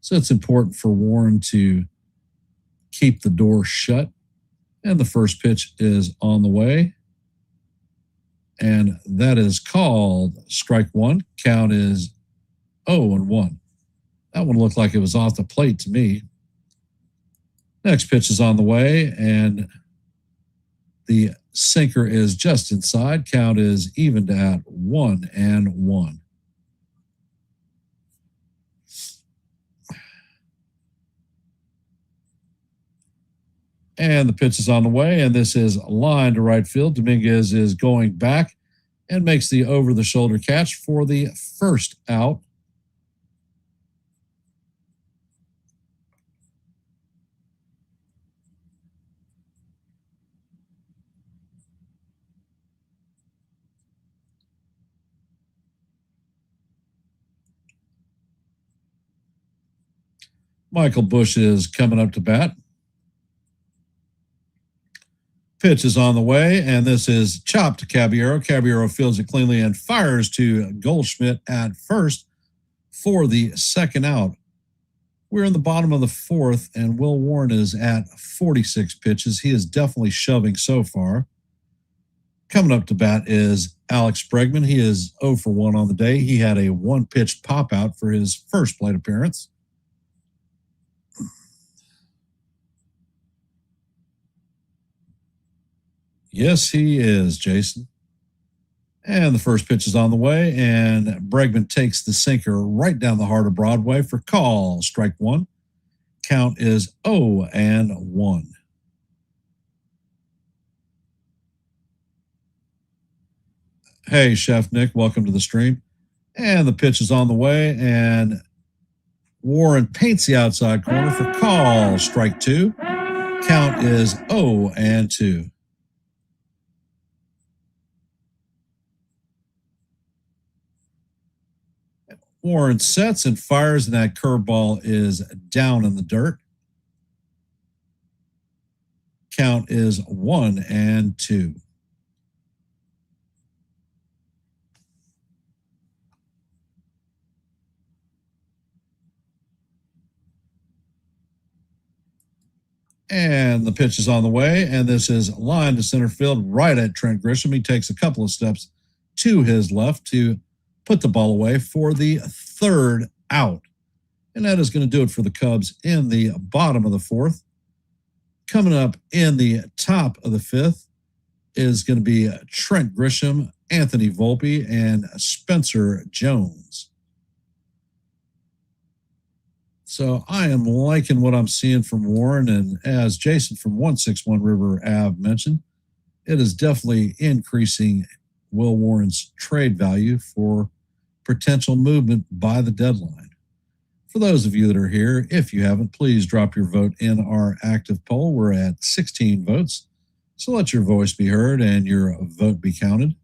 S2: So it's important for Warren to keep the door shut. And the first pitch is on the way. And that is called strike one. Count is 0-1. That one looked like it was off the plate to me. Next pitch is on the way, and the sinker is just inside. Count is evened at 1-1. And the pitch is on the way, and this is a line to right field. Dominguez is going back and makes the over-the-shoulder catch for the first out. Michael Bush is coming up to bat. Pitch is on the way, and this is chopped to Caballero. Caballero fields it cleanly and fires to Goldschmidt at first for the second out. We're in the bottom of the 4th, and Will Warren is at 46 pitches. He is definitely shoving so far. Coming up to bat is Alex Bregman. He is 0 for 1 on the day. He had a 1-pitch pop-out for his first plate appearance. Yes, he is, Jason. And the first pitch is on the way, and Bregman takes the sinker right down the heart of Broadway for call. Strike one. Count is 0-1. Hey, Chef Nick, welcome to the stream. And the pitch is on the way, and Warren paints the outside corner for call. Strike two. Count is 0-2. Warren sets and fires, and that curveball is down in the dirt. Count is 1-2. And the pitch is on the way, and this is line to center field right at Trent Grisham. He takes a couple of steps to his left to put the ball away for the third out. And that is going to do it for the Cubs in the bottom of the 4th. Coming up in the top of the 5th is going to be Trent Grisham, Anthony Volpe, and Spencer Jones. So I am liking what I'm seeing from Warren. And as Jason from 161 River Ave mentioned, it is definitely increasing Will Warren's trade value for potential movement by the deadline. For those of you that are here, if you haven't, please drop your vote in our active poll. We're at 16 votes, so let your voice be heard and your vote be counted.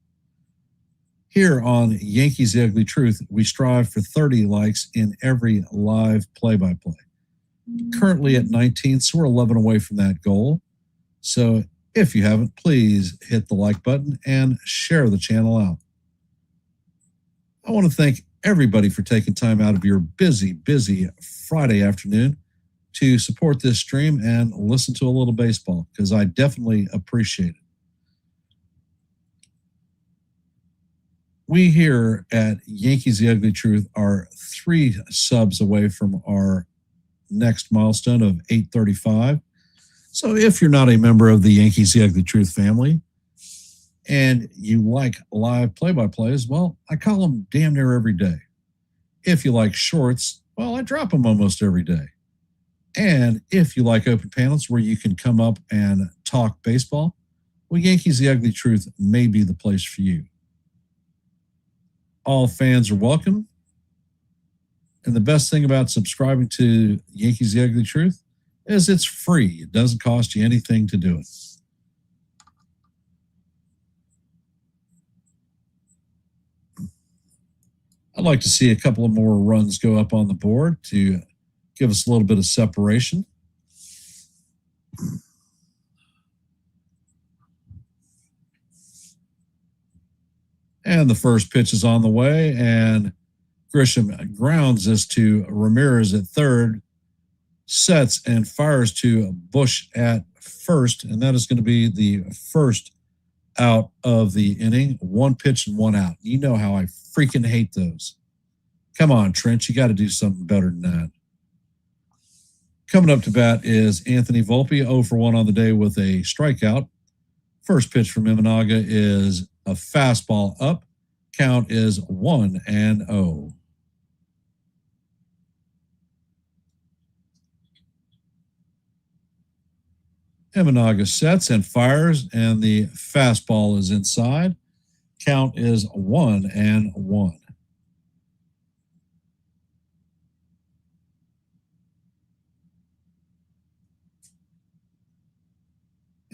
S2: Here on Yankees The Ugly Truth, we strive for 30 likes in every live play-by-play. Currently at 19, so we're 11 away from that goal. So If you haven't, please hit the like button and share the channel out. I want to thank everybody for taking time out of your busy Friday afternoon to support this stream and listen to a little baseball, because I definitely appreciate it. We here at Yankees The Ugly Truth are 3 subs away from our next milestone of 835. So if you're not a member of the Yankees The Ugly Truth family and you like live play-by-plays, well, I call them damn near every day. If you like shorts, well, I drop them almost every day. And if you like open panels where you can come up and talk baseball, well, Yankees The Ugly Truth may be the place for you. All fans are welcome. And the best thing about subscribing to Yankees The Ugly Truth is it's free. It doesn't cost you anything to do it. I'd like to see a couple of more runs go up on the board to give us a little bit of separation. And the first pitch is on the way, and Grisham grounds this to Ramirez at third, sets and fires to Bush at first, and that is going to be the first out of the inning. 1 pitch and 1 out. You know how I freaking hate those. Come on, Trent, you got to do something better than that. Coming up to bat is Anthony Volpe, 0 for 1 on the day with a strikeout. First pitch from Imanaga is a fastball up. Count is 1-0. Imanaga sets and fires, and the fastball is inside. Count is 1-1.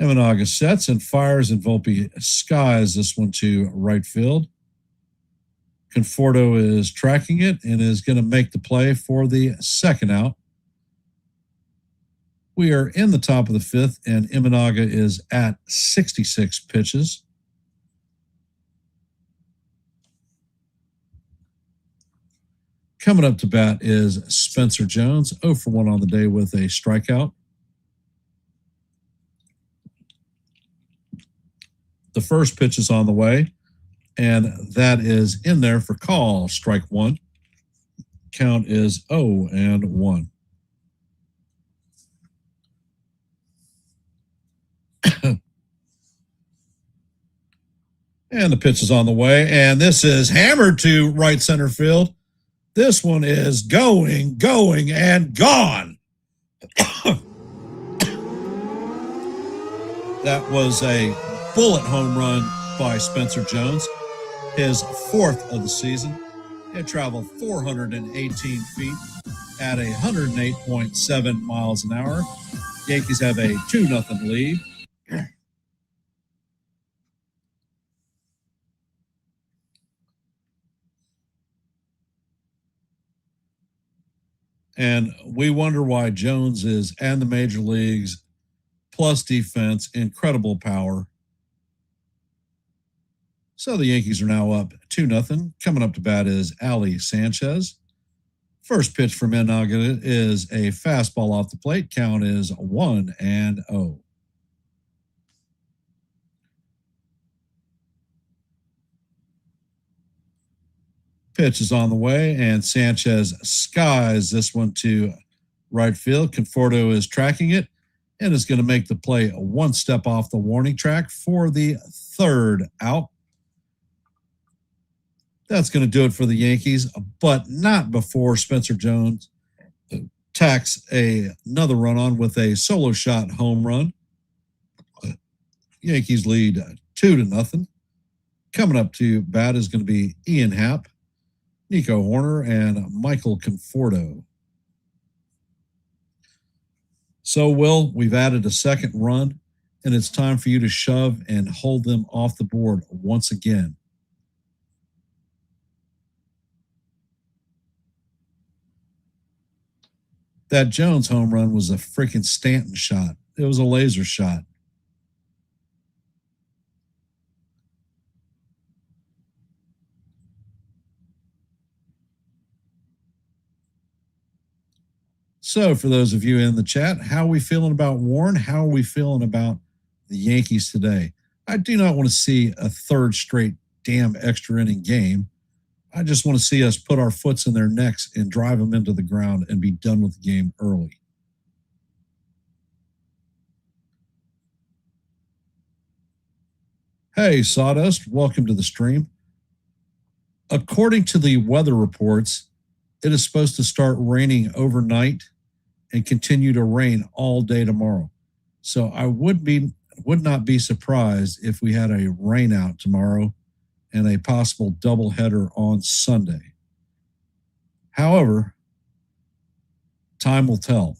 S2: Imanaga sets and fires, and Volpe skies this one to right field. Conforto is tracking it and is going to make the play for the second out. We are in the top of the 5th, and Imanaga is at 66 pitches. Coming up to bat is Spencer Jones, 0 for 1 on the day with a strikeout. The first pitch is on the way, and that is in there for call, strike 1. Count is 0-1. And the pitch is on the way, and this is hammered to right center field. This one is going, and gone. That was a bullet home run by Spencer Jones, his 4th of the season. It traveled 418 feet at 108.7 miles an hour. Yankees have a 2-0 lead. And we wonder why Jones is and the major leagues, plus defense, incredible power. So the Yankees are now up 2-0. Coming up to bat is Ali Sanchez. First pitch from Imanaga is a fastball off the plate. Count is 1-0. Pitch is on the way, and Sanchez skies this one to right field. Conforto is tracking it and is going to make the play 1 step off the warning track for the 3rd out. That's going to do it for the Yankees, but not before Spencer Jones tacks another run on with a solo shot home run. Yankees lead 2-0. Coming up to bat is going to be Ian Happ, Nico Horner, and Michael Conforto. So, Will, we've added a second run, and it's time for you to shove and hold them off the board once again. That Jones home run was a freaking Stanton shot. It was a laser shot. So, for those of you in the chat, how are we feeling about Warren? How are we feeling about the Yankees today? I do not want to see a third straight damn extra inning game. I just want to see us put our foots in their necks and drive them into the ground and be done with the game early. Hey, Sawdust, welcome to the stream. According to the weather reports, it is supposed to start raining overnight and continue to rain all day tomorrow. So I would not be surprised if we had a rain out tomorrow and a possible doubleheader on Sunday. However, time will tell.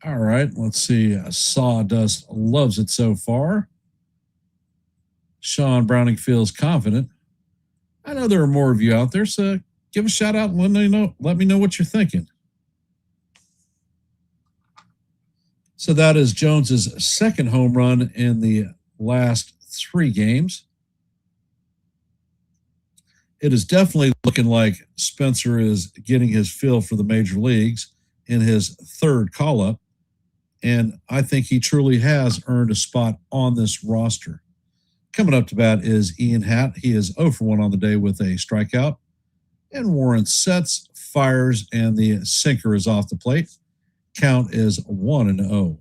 S2: All right, let's see. Sawdust loves it so far. Sean Browning feels confident. I know there are more of you out there, so give a shout out and let me know what you're thinking. So that is Jones's second home run in the last 3 games. It is definitely looking like Spencer is getting his feel for the major leagues in his third call-up, and I think he truly has earned a spot on this roster. Coming up to bat is Ian Hatt. He is 0 for 1 on the day with a strikeout. And Warren sets, fires, and the sinker is off the plate. Count is 1-0.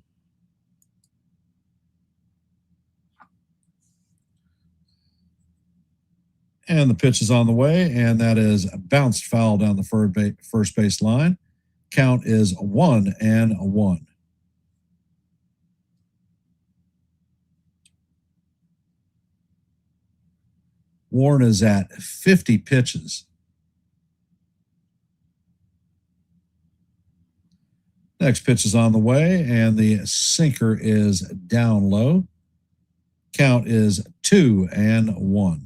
S2: And the pitch is on the way, and that is a bounced foul down the first base line. Count is 1-1. Warren is at 50 pitches. Next pitch is on the way, and the sinker is down low. Count is 2-1.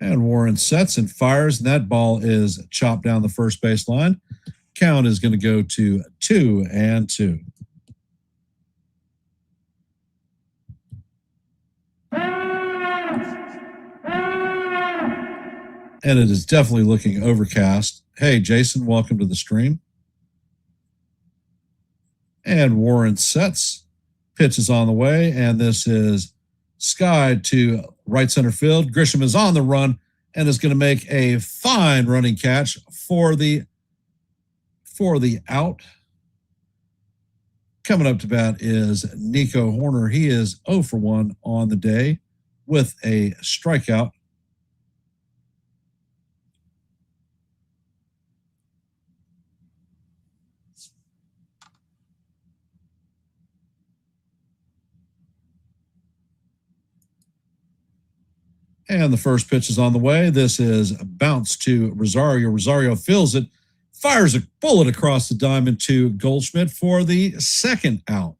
S2: And Warren sets and fires, and that ball is chopped down the first base line. Count is going to go to 2-2. And it is definitely looking overcast. Hey, Jason, welcome to the stream. And Warren sets. Pitch is on the way, and this is skied to right center field. Grisham is on the run and is going to make a fine running catch for the out. Coming up to bat is Nico Horner. He is 0 for 1 on the day with a strikeout. And the first pitch is on the way. This is a bounce to Rosario. Rosario feels it, fires a bullet across the diamond to Goldschmidt for the second out.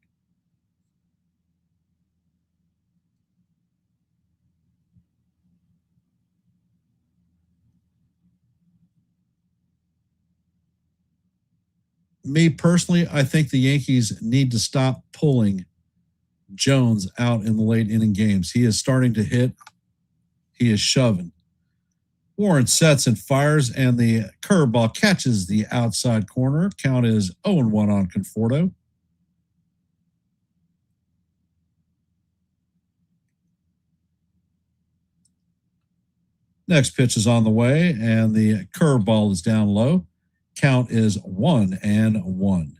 S2: Me personally, I think the Yankees need to stop pulling Jones out in the late inning games. He is starting to hit. He is shoving. Warren sets and fires, and the curveball catches the outside corner. Count is 0-1 on Conforto. Next pitch is on the way, and the curveball is down low. Count is 1-1.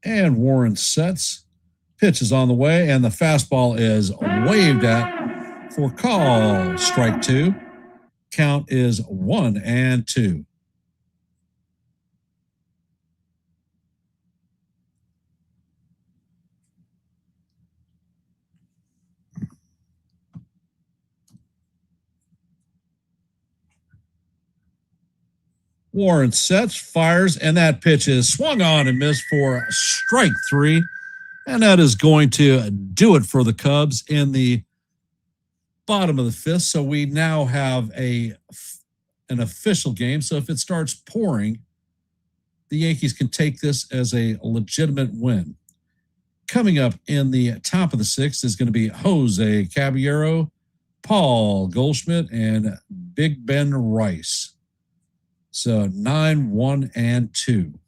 S2: And Warren sets. Pitch is on the way, and the fastball is waved at for call. Strike 2. Count is 1-2. Warren sets, fires, and that pitch is swung on and missed for strike 3. And that is going to do it for the Cubs in the bottom of the 5th. So we now have an official game. So if it starts pouring, the Yankees can take this as a legitimate win. Coming up in the top of the 6th is going to be Jose Caballero, Paul Goldschmidt, and Big Ben Rice. So 9, 1, and 2.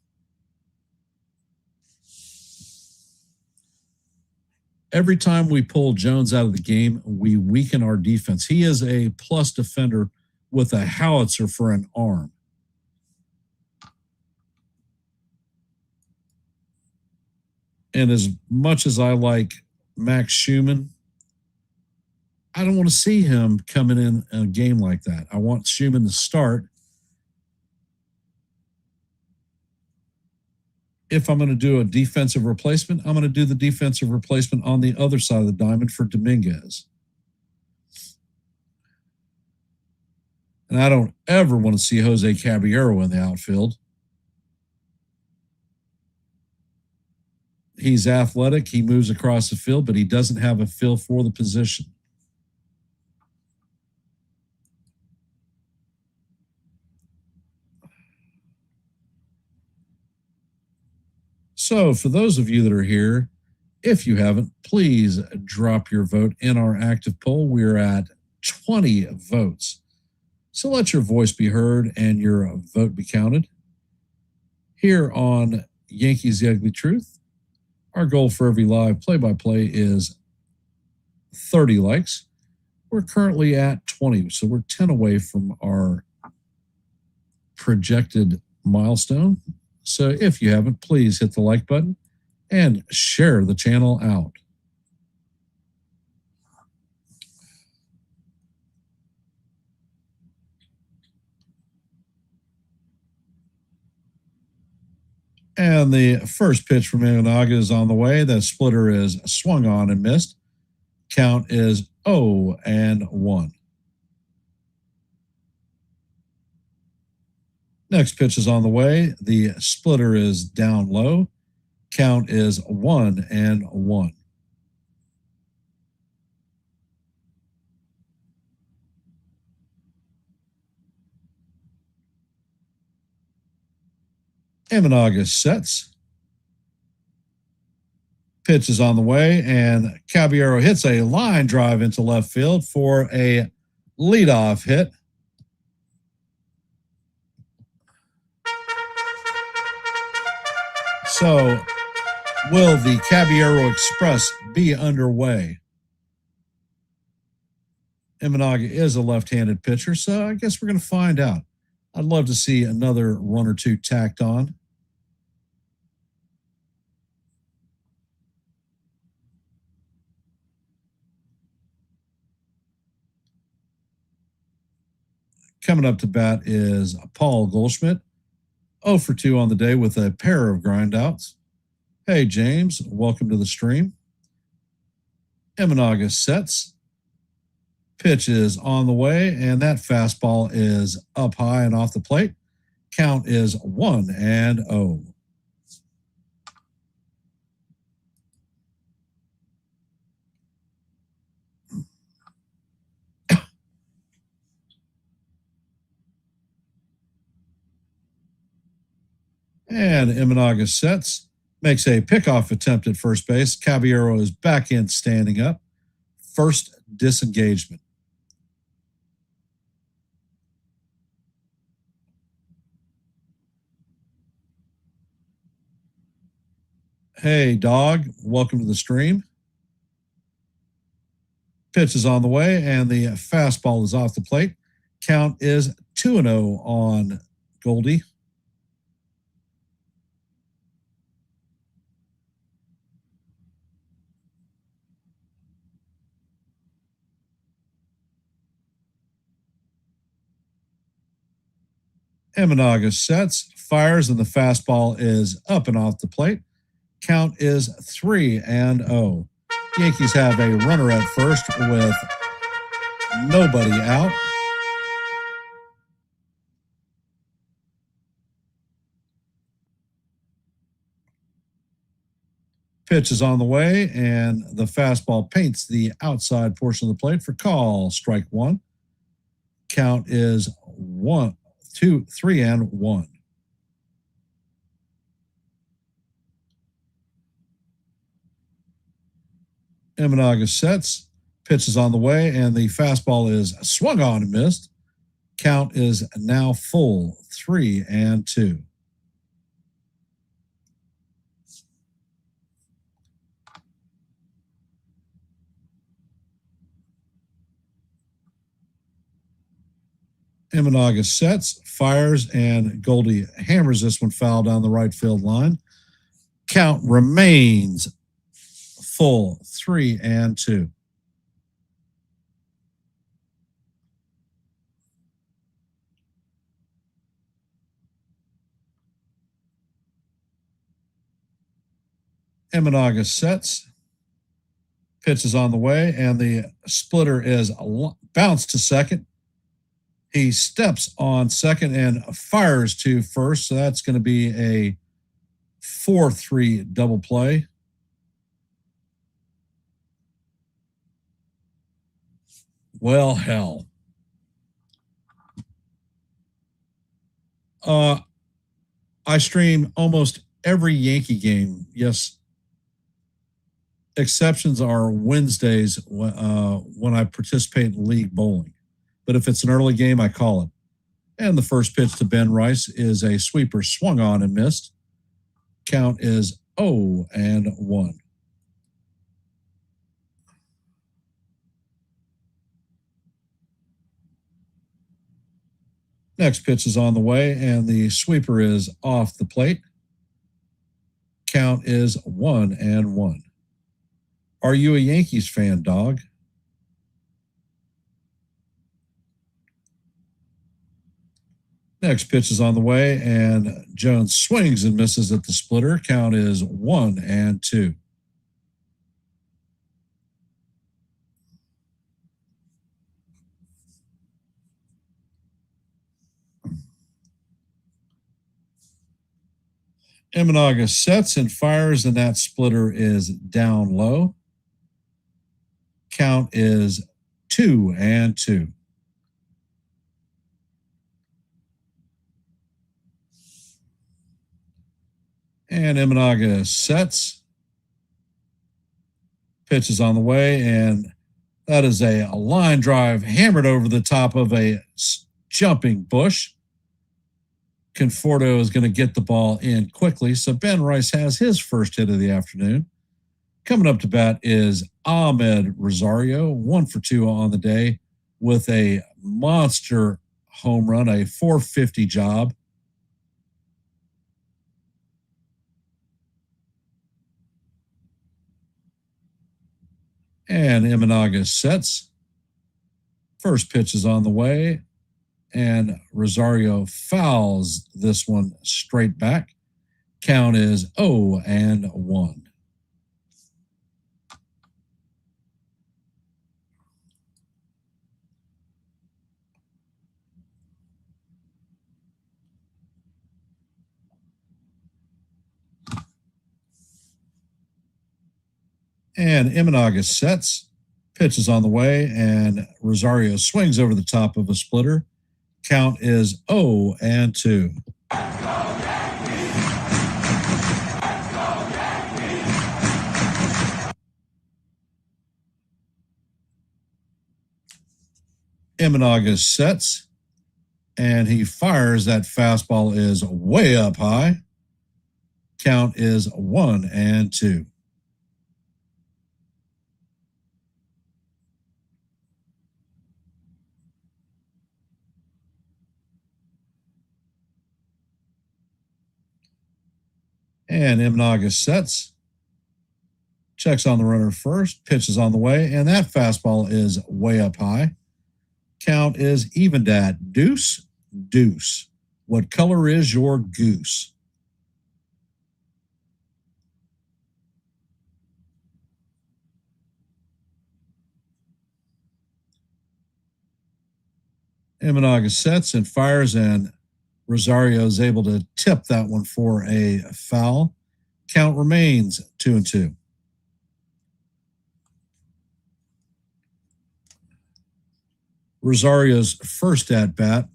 S2: Every time we pull Jones out of the game, we weaken our defense. He is a plus defender with a howitzer for an arm. And as much as I like Max Schumann, I don't want to see him coming in a game like that. I want Schumann to start. If I'm going to do a defensive replacement, I'm going to do the defensive replacement on the other side of the diamond for Dominguez. And I don't ever want to see Jose Caballero in the outfield. He's athletic. He moves across the field, but he doesn't have a feel for the position. So for those of you that are here, if you haven't, please drop your vote in our active poll. We're at 20 votes. So let your voice be heard and your vote be counted. Here on Yankees The Ugly Truth, our goal for every live play-by-play is 30 likes. We're currently at 20, so we're 10 away from our projected milestone. So if you haven't, please hit the like button and share the channel out. And the first pitch from Imanaga is on the way. The splitter is swung on and missed. Count is 0-1. Next pitch is on the way. The splitter is down low. Count is 1-1. Imanaga sets. Pitch is on the way, and Caballero hits a line drive into left field for a leadoff hit. So, will the Caballero Express be underway? Imanaga is a left-handed pitcher, so I guess we're going to find out. I'd love to see another run or two tacked on. Coming up to bat is Paul Goldschmidt, 0 for 2 on the day with a pair of grindouts. Hey, James, welcome to the stream. Imanaga sets. Pitch is on the way, and that fastball is up high and off the plate. Count is 1-0. And Imanaga sets, makes a pickoff attempt at first base. Caballero is back in standing up. First disengagement. Hey, dog, welcome to the stream. Pitch is on the way, and the fastball is off the plate. Count is 2-0 on Goldie. Imanaga sets, fires, and the fastball is up and off the plate. Count is 3-0. Yankees have a runner at first with nobody out. Pitch is on the way, and the fastball paints the outside portion of the plate for call. Strike one. Count is 1, 2, 3, and 1. Imanaga sets. Pitch is on the way, and the fastball is swung on and missed. Count is now full, 3 and 2. Imanaga sets, fires, and Goldie hammers this one foul down the right field line. Count remains full, 3 and 2. Imanaga sets. Pitch is on the way, and the splitter is bounced to second. He steps on second and fires to first, so that's going to be a 4-3 double play. Well, hell. I stream almost every Yankee game. Yes. Exceptions are Wednesdays when I participate in league bowling. But if it's an early game, I call it. And the first pitch to Ben Rice is a sweeper swung on and missed. Count is 0 and 1. Next pitch is on the way, and the sweeper is off the plate. Count is 1 and 1. Are you a Yankees fan, dog? Next pitch is on the way, and Jones swings and misses at the splitter. Count is 1 and 2. Imanaga sets and fires, and that splitter is down low. Count is 2 and 2. And Imanaga sets. Pitch is on the way, and that is a line drive hammered over the top of a jumping bush. Conforto is going to get the ball in quickly, so Ben Rice has his first hit of the afternoon. Coming up to bat is Ahmed Rosario, 1 for 2 on the day with a monster home run, a 450 job. And Imanaga sets. First pitch is on the way, and Rosario fouls this one straight back. Count is 0 and 1. And Imanaga sets. Pitch is on the way, and Rosario swings over the top of a splitter. Count is 0 and 2. Imanaga sets, and he fires. That fastball is way up high. Count is 1 and 2. And Imanaga sets, checks on the runner first, pitch is on the way, and that fastball is way up high. Count is evened at deuce, deuce. What color is your goose? Imanaga sets and fires, and Rosario is able to tip that one for a foul. Count remains 2 and 2. Rosario's first at-bat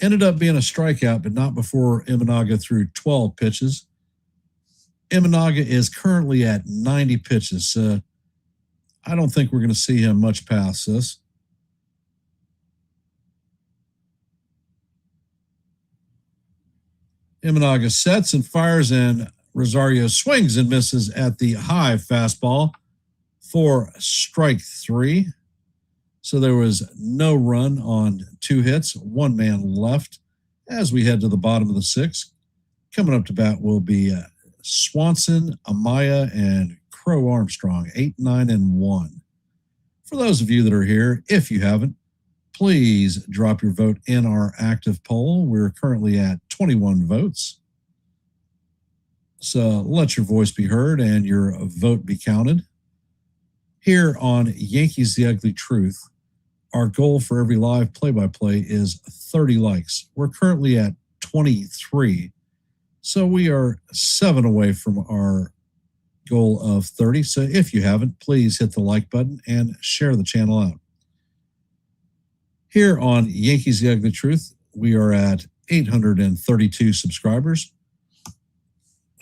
S2: ended up being a strikeout, but not before Imanaga threw 12 pitches. Imanaga is currently at 90 pitches. I don't think we're going to see him much past this. Imanaga sets and fires, and Rosario swings and misses at the high fastball for strike 3. So there was no run on 2 hits, 1 man left as we head to the bottom of the 6th. Coming up to bat will be Swanson, Amaya, and Crow Armstrong, 8, 9, and 1. For those of you that are here, if you haven't, please drop your vote in our active poll. We're currently at 21 votes. So let your voice be heard and your vote be counted. Here on Yankees The Ugly Truth, our goal for every live play-by-play is 30 likes. We're currently at 23. So we are 7 away from our goal of 30. So if you haven't, please hit the like button and share the channel out. Here on Yankees The Ugly Truth, we are at 832 subscribers,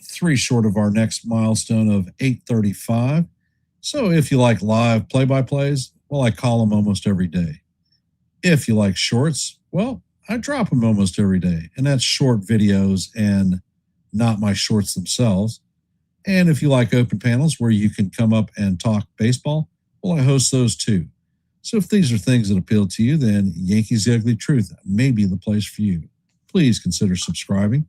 S2: 3 short of our next milestone of 835. So if you like live play-by-plays, well, I call them almost every day. If you like shorts, well, I drop them almost every day. And that's short videos and not my shorts themselves. And if you like open panels where you can come up and talk baseball, well, I host those too. So if these are things that appeal to you, then Yankees The Ugly Truth may be the place for you. Please consider subscribing.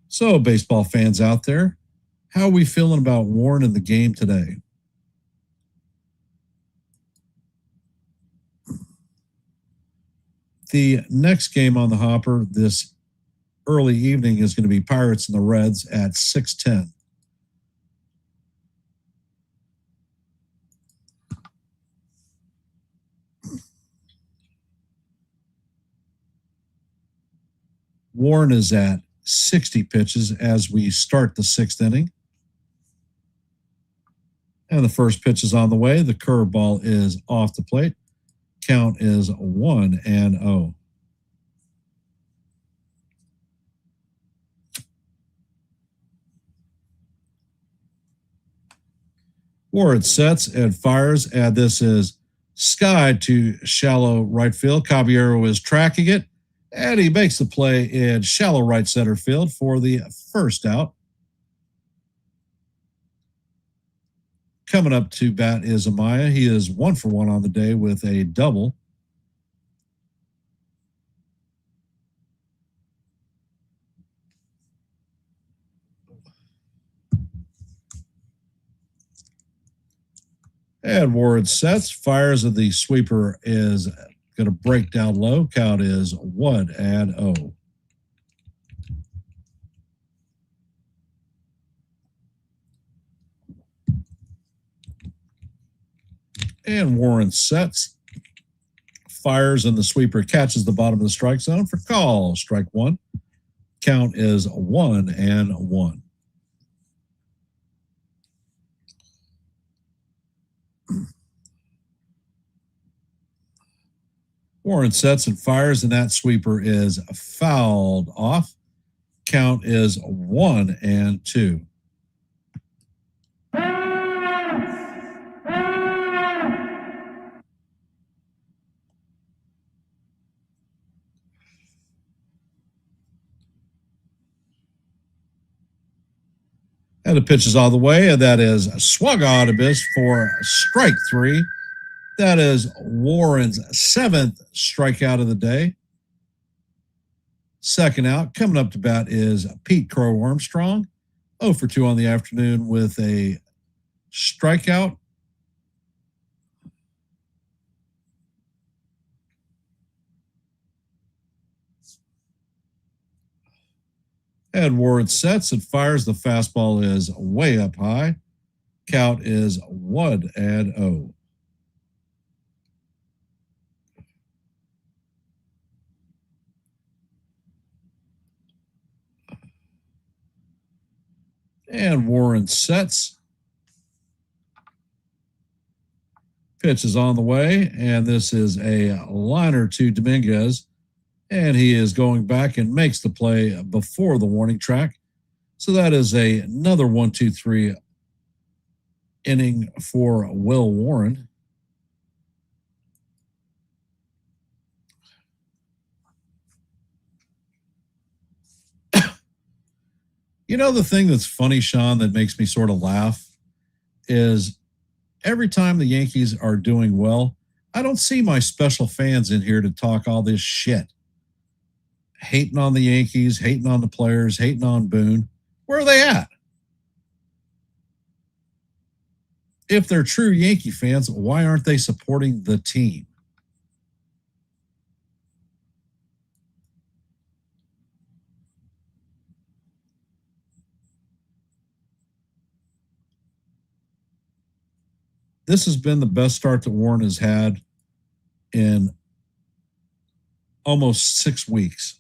S2: So, baseball fans out there, how are we feeling about Warren in the game today? The next game on the hopper this early evening is going to be Pirates and the Reds at 6:10. Warren is at 60 pitches as we start the 6th inning. And the first pitch is on the way. The curveball is off the plate. Count is 1-0. Warren sets and fires, and this is skied to shallow right field. Caballero is tracking it, and he makes the play in shallow right center field for the first out. Coming up to bat is Amaya. He is 1 for 1 on the day with a double. And Warren sets, fires, and the sweeper is going to break down low. Count is 1-0. And Warren sets, fires, and the sweeper catches the bottom of the strike zone for call. Strike 1. Count is 1-1. Warren sets and fires, and that sweeper is fouled off. Count is 1-2. And the pitch is all the way, and that is swung on a miss for strike 3. That is Warren's 7th strikeout of the day. Second out, coming up to bat is Pete Crow Armstrong, 0 for 2 on the afternoon with a strikeout. And Warren sets and fires. The fastball is way up high. Count is 1-0. And Warren sets. Pitch is on the way, and this is a liner to Dominguez, and he is going back and makes the play before the warning track. So that is another 1-2-3 inning for Will Warren. You know, the thing that's funny, Sean, that makes me sort of laugh is every time the Yankees are doing well, I don't see my special fans in here to talk all this shit. Hating on the Yankees, hating on the players, hating on Boone. Where are they at? If they're true Yankee fans, why aren't they supporting the team? This has been the best start that Warren has had in almost 6 weeks.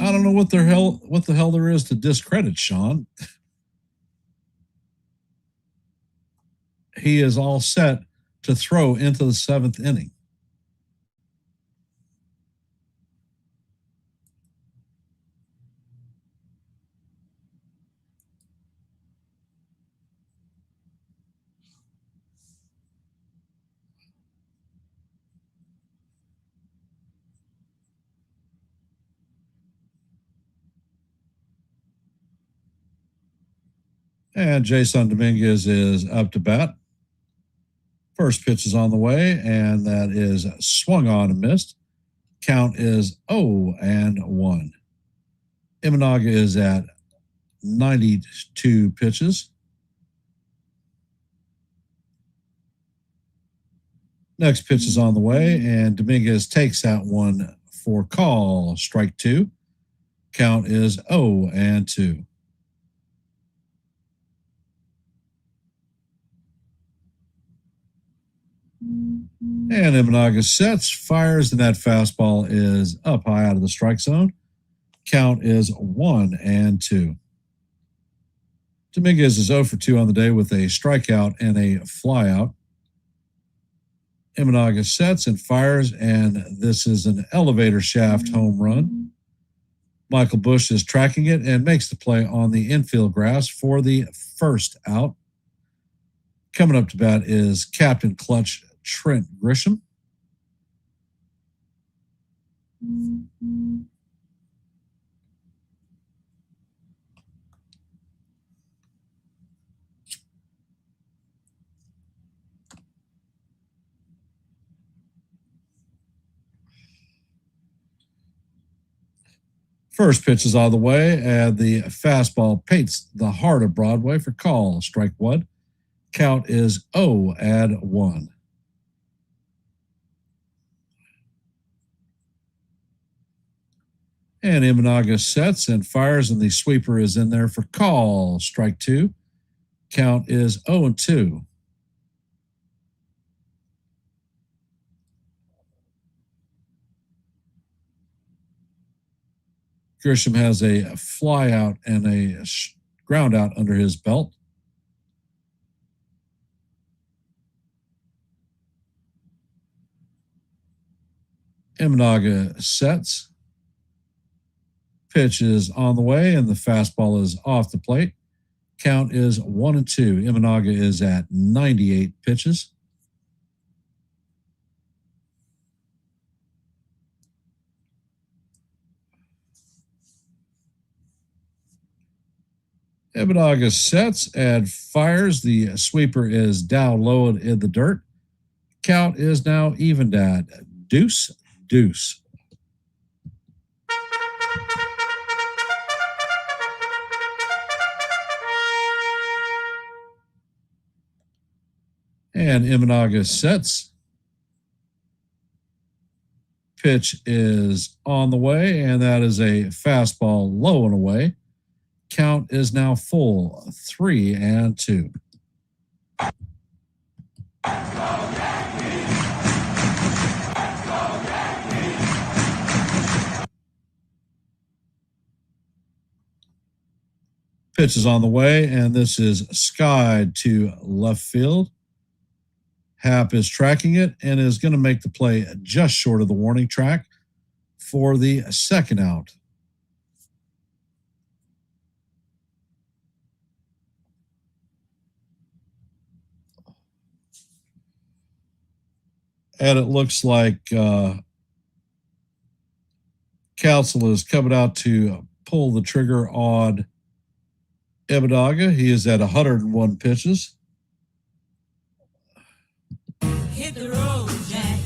S2: I don't know what the hell there is to discredit Sean. He is all set to throw into the 7th inning. And Jason Dominguez is up to bat. First pitch is on the way, and that is swung on and missed. Count is 0-1. Imanaga is at 92 pitches. Next pitch is on the way, and Dominguez takes that one for call. Strike 2. Count is 0-2. And Imanaga sets, fires, and that fastball is up high out of the strike zone. Count is 1-2. Dominguez is 0 for 2 on the day with a strikeout and a flyout. Imanaga sets and fires, and this is an elevator shaft home run. Michael Busch is tracking it and makes the play on the infield grass for the first out. Coming up to bat is Captain Clutch Trent Grisham. First pitch is on the way, and the fastball paints the heart of Broadway for call. Strike 1. Count is 0-1. And Imanaga sets and fires, and the sweeper is in there for call. Strike 2. Count is 0-2. Grisham has a fly out and a ground out under his belt. Imanaga sets. Pitch is on the way, and the fastball is off the plate. Count is 1-2. Imanaga is at 98 pitches. Imanaga sets and fires. The sweeper is down low in the dirt. Count is now evened at 2-2. And Imanaga sets. Pitch is on the way, and that is a fastball low and away. Count is now full, 3-2. Pitch is on the way, and this is skied to left field. Happ is tracking it and is going to make the play just short of the warning track for the second out. And it looks like Counsell is coming out to pull the trigger on Imanaga. He is at 101 pitches.
S3: Hit the road, Jack.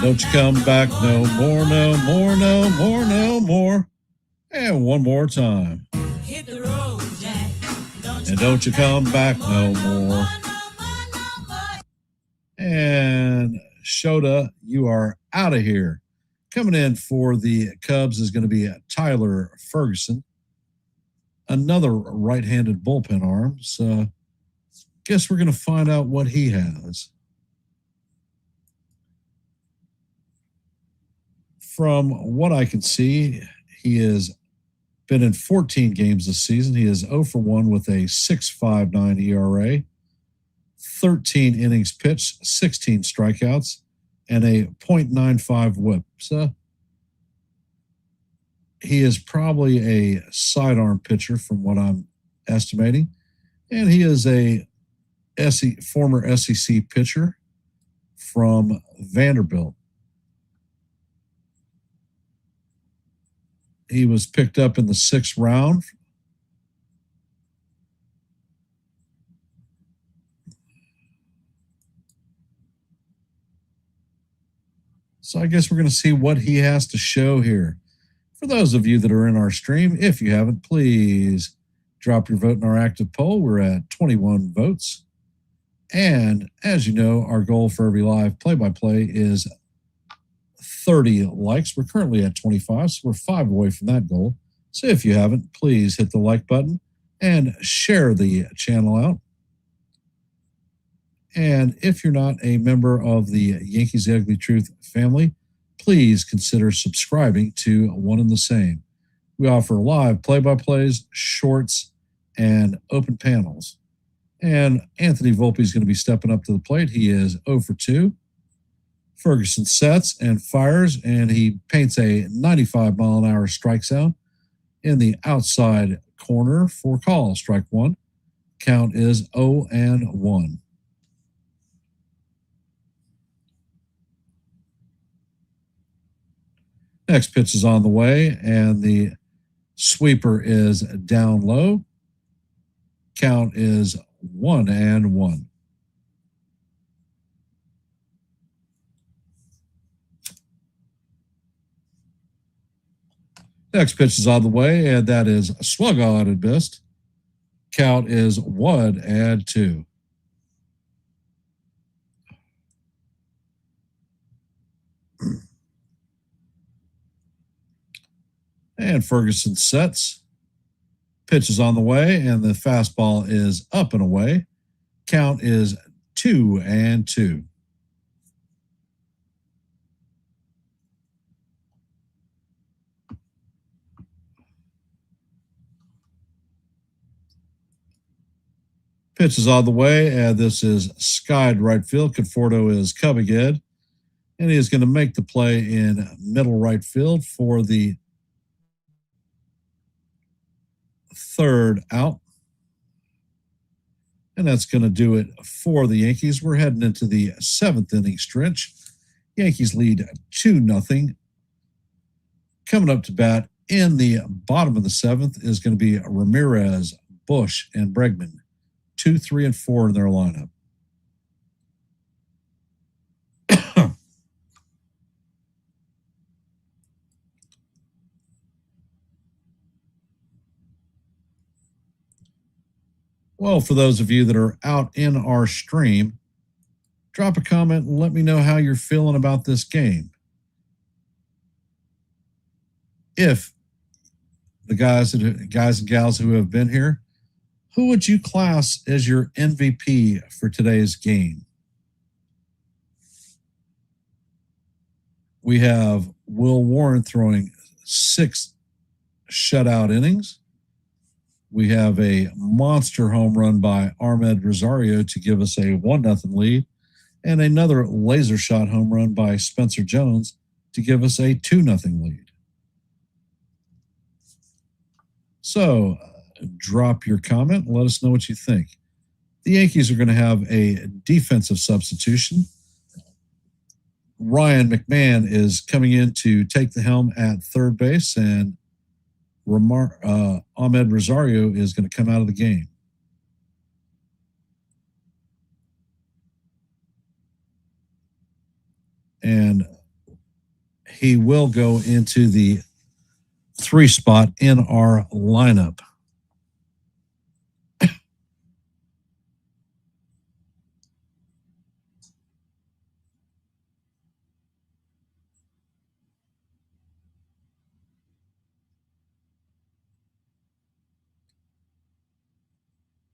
S2: Don't you come back no more, no more, no more, no more. And one more time.
S3: Hit the road, Jack.
S2: And don't you come back no more. And Shota, you are out of here. Coming in for the Cubs is going to be Tyler Ferguson. Another right-handed bullpen arm. So guess we're going to find out what he has. From what I can see, he has been in 14 games this season. He is 0 for 1 with a 6.59 ERA, 13 innings pitched, 16 strikeouts, and a .95 whip. So he is probably a sidearm pitcher from what I'm estimating. And he is a former SEC pitcher from Vanderbilt. He was picked up in the 6th round. So I guess we're going to see what he has to show here. For those of you that are in our stream, if you haven't, please drop your vote in our active poll. We're at 21 votes. And as you know, our goal for every live play-by-play is 30 likes. We're currently at 25, so we're 5 away from that goal. So if you haven't, please hit the like button and share the channel out. And if you're not a member of the Yankees The Ugly Truth family, please consider subscribing to One and the Same. We offer live play-by-plays, shorts, and open panels. And Anthony Volpe is going to be stepping up to the plate. He is 0 for 2. Ferguson sets and fires, and he paints a 95-mile-an-hour strike zone in the outside corner for call. Strike one. Count is 0-1. Next pitch is on the way, and the sweeper is down low. Count is 1-1. Next pitch is on the way, and that is swung on and missed. Count is 1-2. And Ferguson sets. Pitch is on the way, and the fastball is up and away. Count is 2-2. Pitch is on the way, and this is skied right field. Conforto is coming in, and he is going to make the play in middle right field for the third out. And that's going to do it for the Yankees. We're heading into the 7th inning stretch. Yankees lead 2-0. Coming up to bat in the bottom of the 7th is going to be Ramirez, Bush, and Bregman. 2, 3, and 4 in their lineup. Well, for those of you that are out in our stream, drop a comment and let me know how you're feeling about this game. If the guys and gals who have been here, who would you class as your MVP for today's game? We have Will Warren throwing 6 shutout innings. We have a monster home run by Ahmed Rosario to give us a 1-0 lead, and another laser shot home run by Spencer Jones to give us a 2-0 lead. So drop your comment and let us know what you think. The Yankees are going to have a defensive substitution. Ryan McMahon is coming in to take the helm at third base, and Ahmed Rosario is going to come out of the game. And he will go into the 3 spot in our lineup.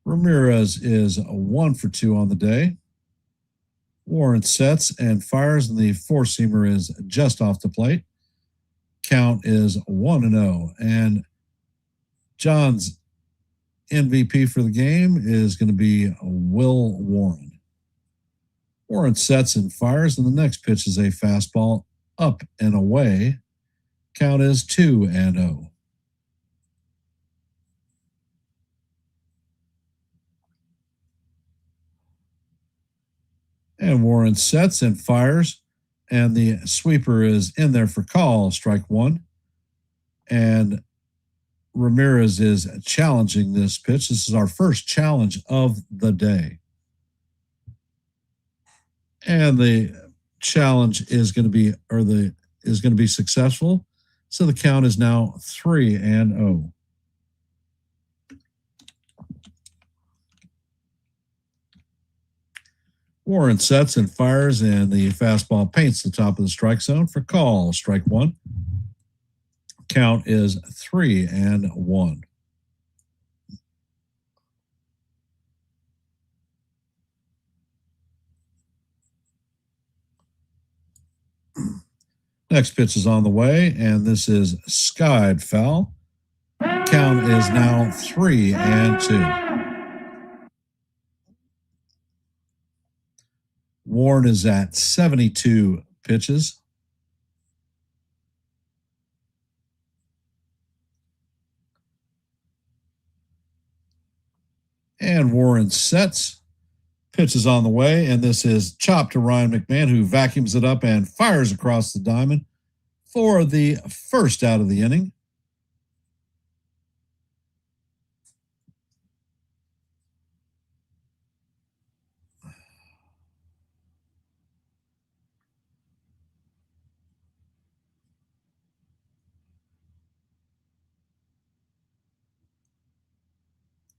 S2: Ramirez is 1 for 2 on the day. Warren sets and fires, and the 4-seamer is just off the plate. Count is 1-0. And John's MVP for the game is going to be Will Warren. Warren sets and fires, and the next pitch is a fastball up and away. Count is 2-0. And Warren sets and fires, and the sweeper is in there for call, strike 1. And Ramirez is challenging this pitch. This is our first challenge of the day. And the challenge is going to be successful. So the count is now 3-0. Warren sets and fires, and the fastball paints the top of the strike zone for call, strike 1. Count is 3-1. Next pitch is on the way, and this is skied foul. Count is now 3-2. Warren is at 72 pitches. And Warren sets. Pitch is on the way, and this is chopped to Ryan McMahon, who vacuums it up and fires across the diamond for the first out of the inning.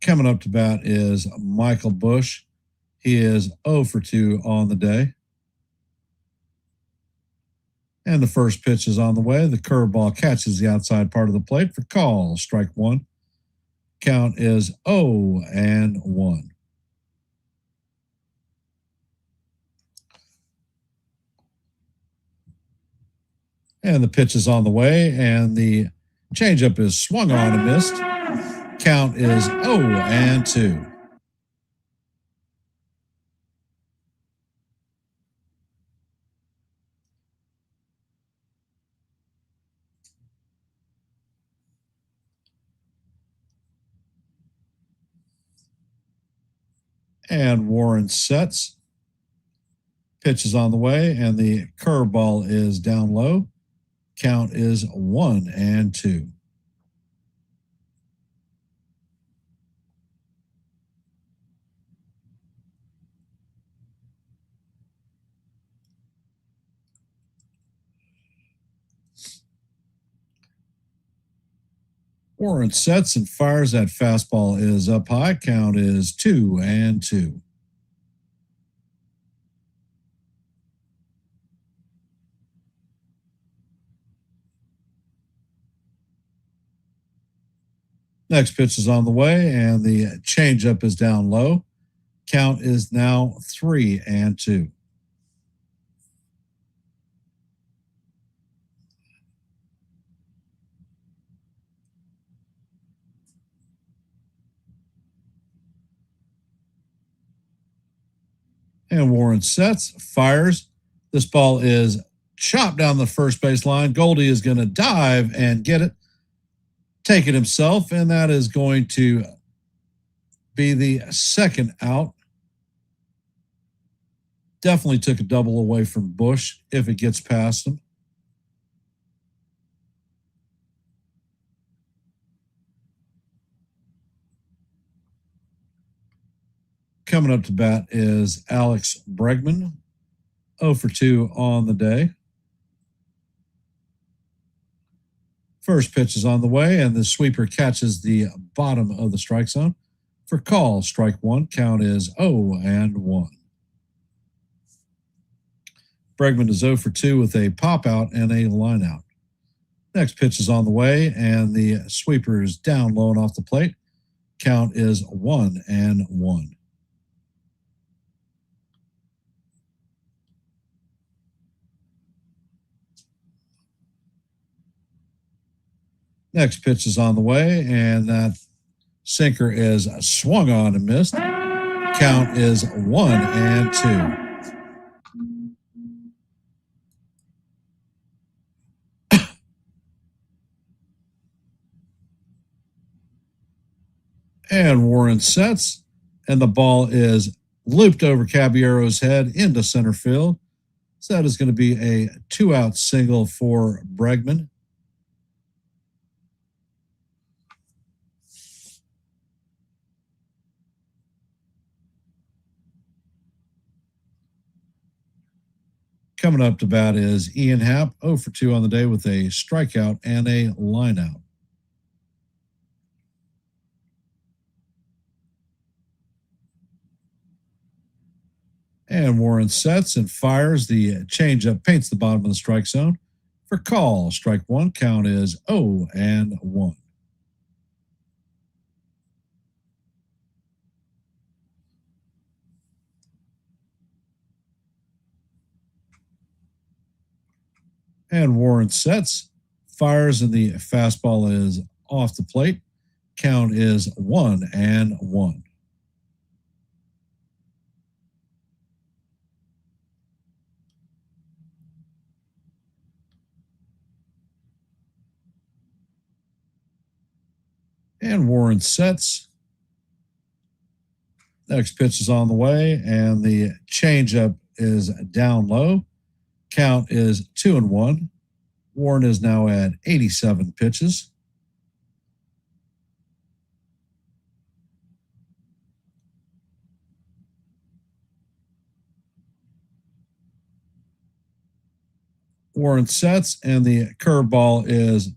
S2: Coming up to bat is Michael Bush. He is 0 for 2 on the day. And the first pitch is on the way. The curveball catches the outside part of the plate for call, strike 1. Count is 0-1. And the pitch is on the way, and the changeup is swung on and missed. Count is 0-2. And Warren sets. Pitch is on the way, and the curveball is down low. Count is 1-2. Warren sets and fires. That fastball is up high. Count is 2-2. Next pitch is on the way, and the changeup is down low. Count is now 3-2. And Warren sets, fires. This ball is chopped down the first base line. Goldie is going to dive and get it, take it himself, and that is going to be the second out. Definitely took a double away from Bush if it gets past him. Coming up to bat is Alex Bregman, 0 for 2 on the day. First pitch is on the way, and the sweeper catches the bottom of the strike zone. For call, strike one. Count is 0-1. Bregman is 0 for 2 with a pop out and a line out. Next pitch is on the way, and the sweeper is down low and off the plate. Count is 1-1. Next pitch is on the way, and that sinker is swung on and missed. Count is 1-2. And Warren sets, and the ball is looped over Caballero's head into center field. So that is going to be a 2-out single for Bregman. Coming up to bat is Ian Happ, 0 for 2 on the day with a strikeout and a line out. And Warren sets and fires. The changeup paints the bottom of the strike zone. For call, strike one. Count is 0-1. And Warren sets, fires, and the fastball is off the plate. Count is 1-1. And Warren sets. Next pitch is on the way, and the changeup is down low. Count is 2-1. Warren is now at 87 pitches. Warren sets, and the curveball is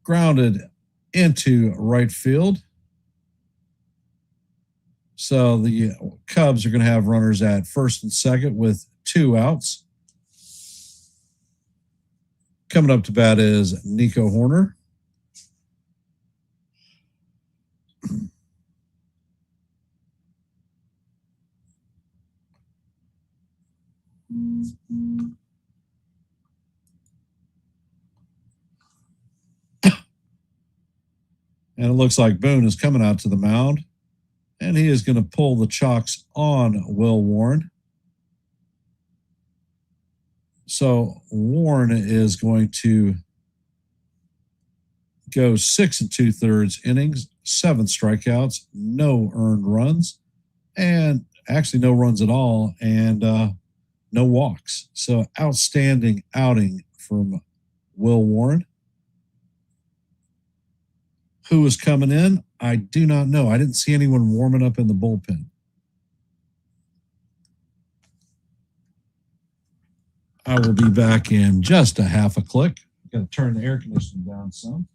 S2: grounded into right field. So the Cubs are going to have runners at first and second with 2 outs. Coming up to bat is Nico Horner. And it looks like Boone is coming out to the mound, and he is going to pull the chalks on Will Warren. So Warren is going to go 6 2/3 innings, 7 strikeouts, no earned runs, and actually no runs at all, and no walks. So outstanding outing from Will Warren. Who is coming in? I do not know. I didn't see anyone warming up in the bullpen. I will be back in just a half a click. Got to turn the air conditioning down some.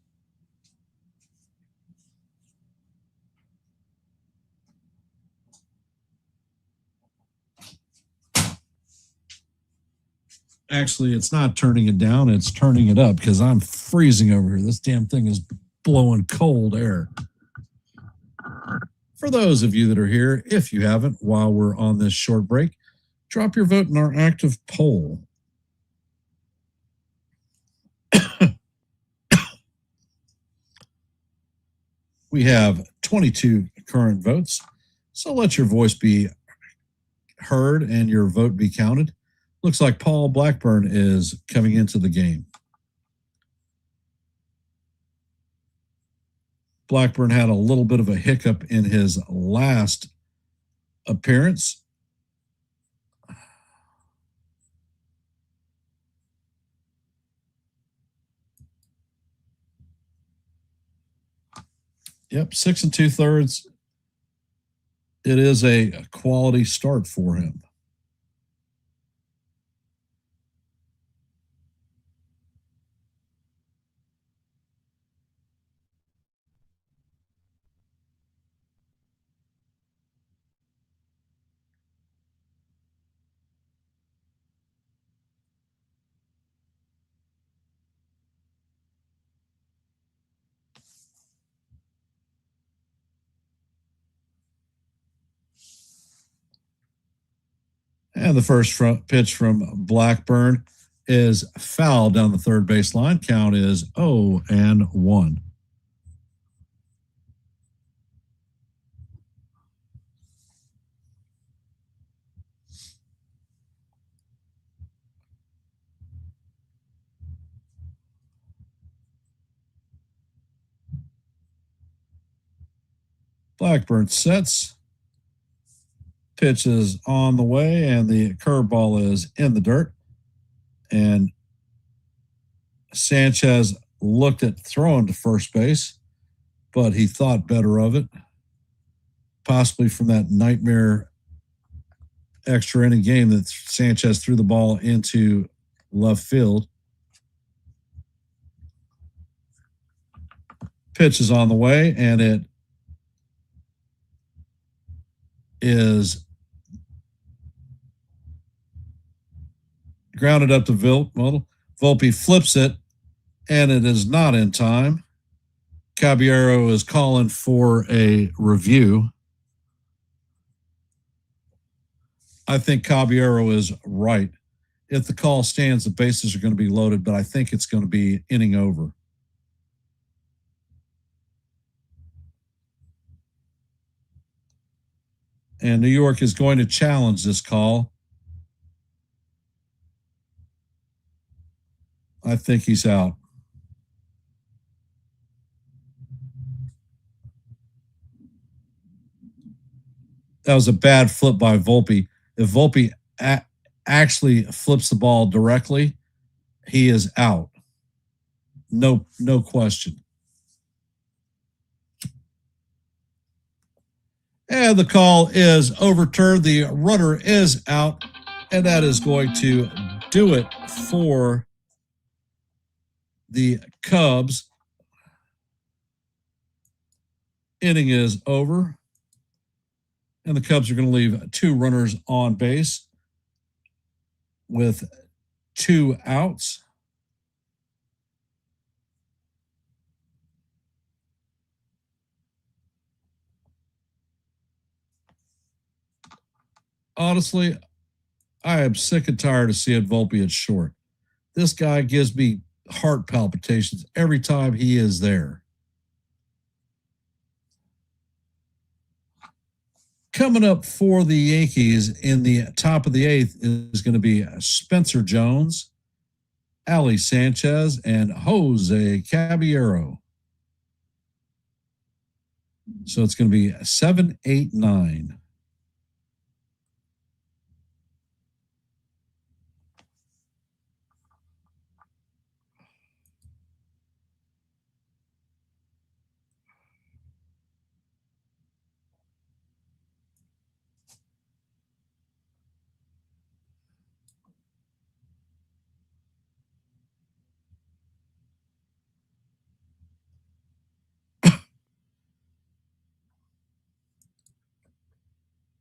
S2: Actually, it's not turning it down. It's turning it up because I'm freezing over here. This damn thing is blowing cold air. For those of you that are here, if you haven't, while we're on this short break, drop your vote in our active poll. We have 22 current votes, so let your voice be heard and your vote be counted. Looks like Paul Blackburn is coming into the game. Blackburn had a little bit of a hiccup in his last appearance. Yep, 6 2/3. It is a quality start for him. And the first pitch from Blackburn is foul down the third base line. Count is 0-1. Blackburn sets. Pitch is on the way, and the curveball is in the dirt. And Sanchez looked at throwing to first base, but he thought better of it, possibly from that nightmare extra inning game that Sanchez threw the ball into left field. Pitch is on the way, and it is grounded up to Volpe. Volpe flips it, and it is not in time. Caballero is calling for a review. I think Caballero is right. If the call stands, the bases are going to be loaded, but I think it's going to be inning over. And New York is going to challenge this call. I think he's out. That was a bad flip by Volpe. If Volpe actually flips the ball directly, he is out. No question. And the call is overturned. The runner is out, and that is going to do it for the Cubs. Inning is over, and the Cubs are going to leave 2 runners on base with 2 outs. Honestly, I am sick and tired of seeing Volpe at short. This guy gives me heart palpitations every time he is there. Coming up for the Yankees in the top of the 8th is going to be Spencer Jones, Ali Sanchez, and Jose Caballero. So it's going to be 7, 8, 9.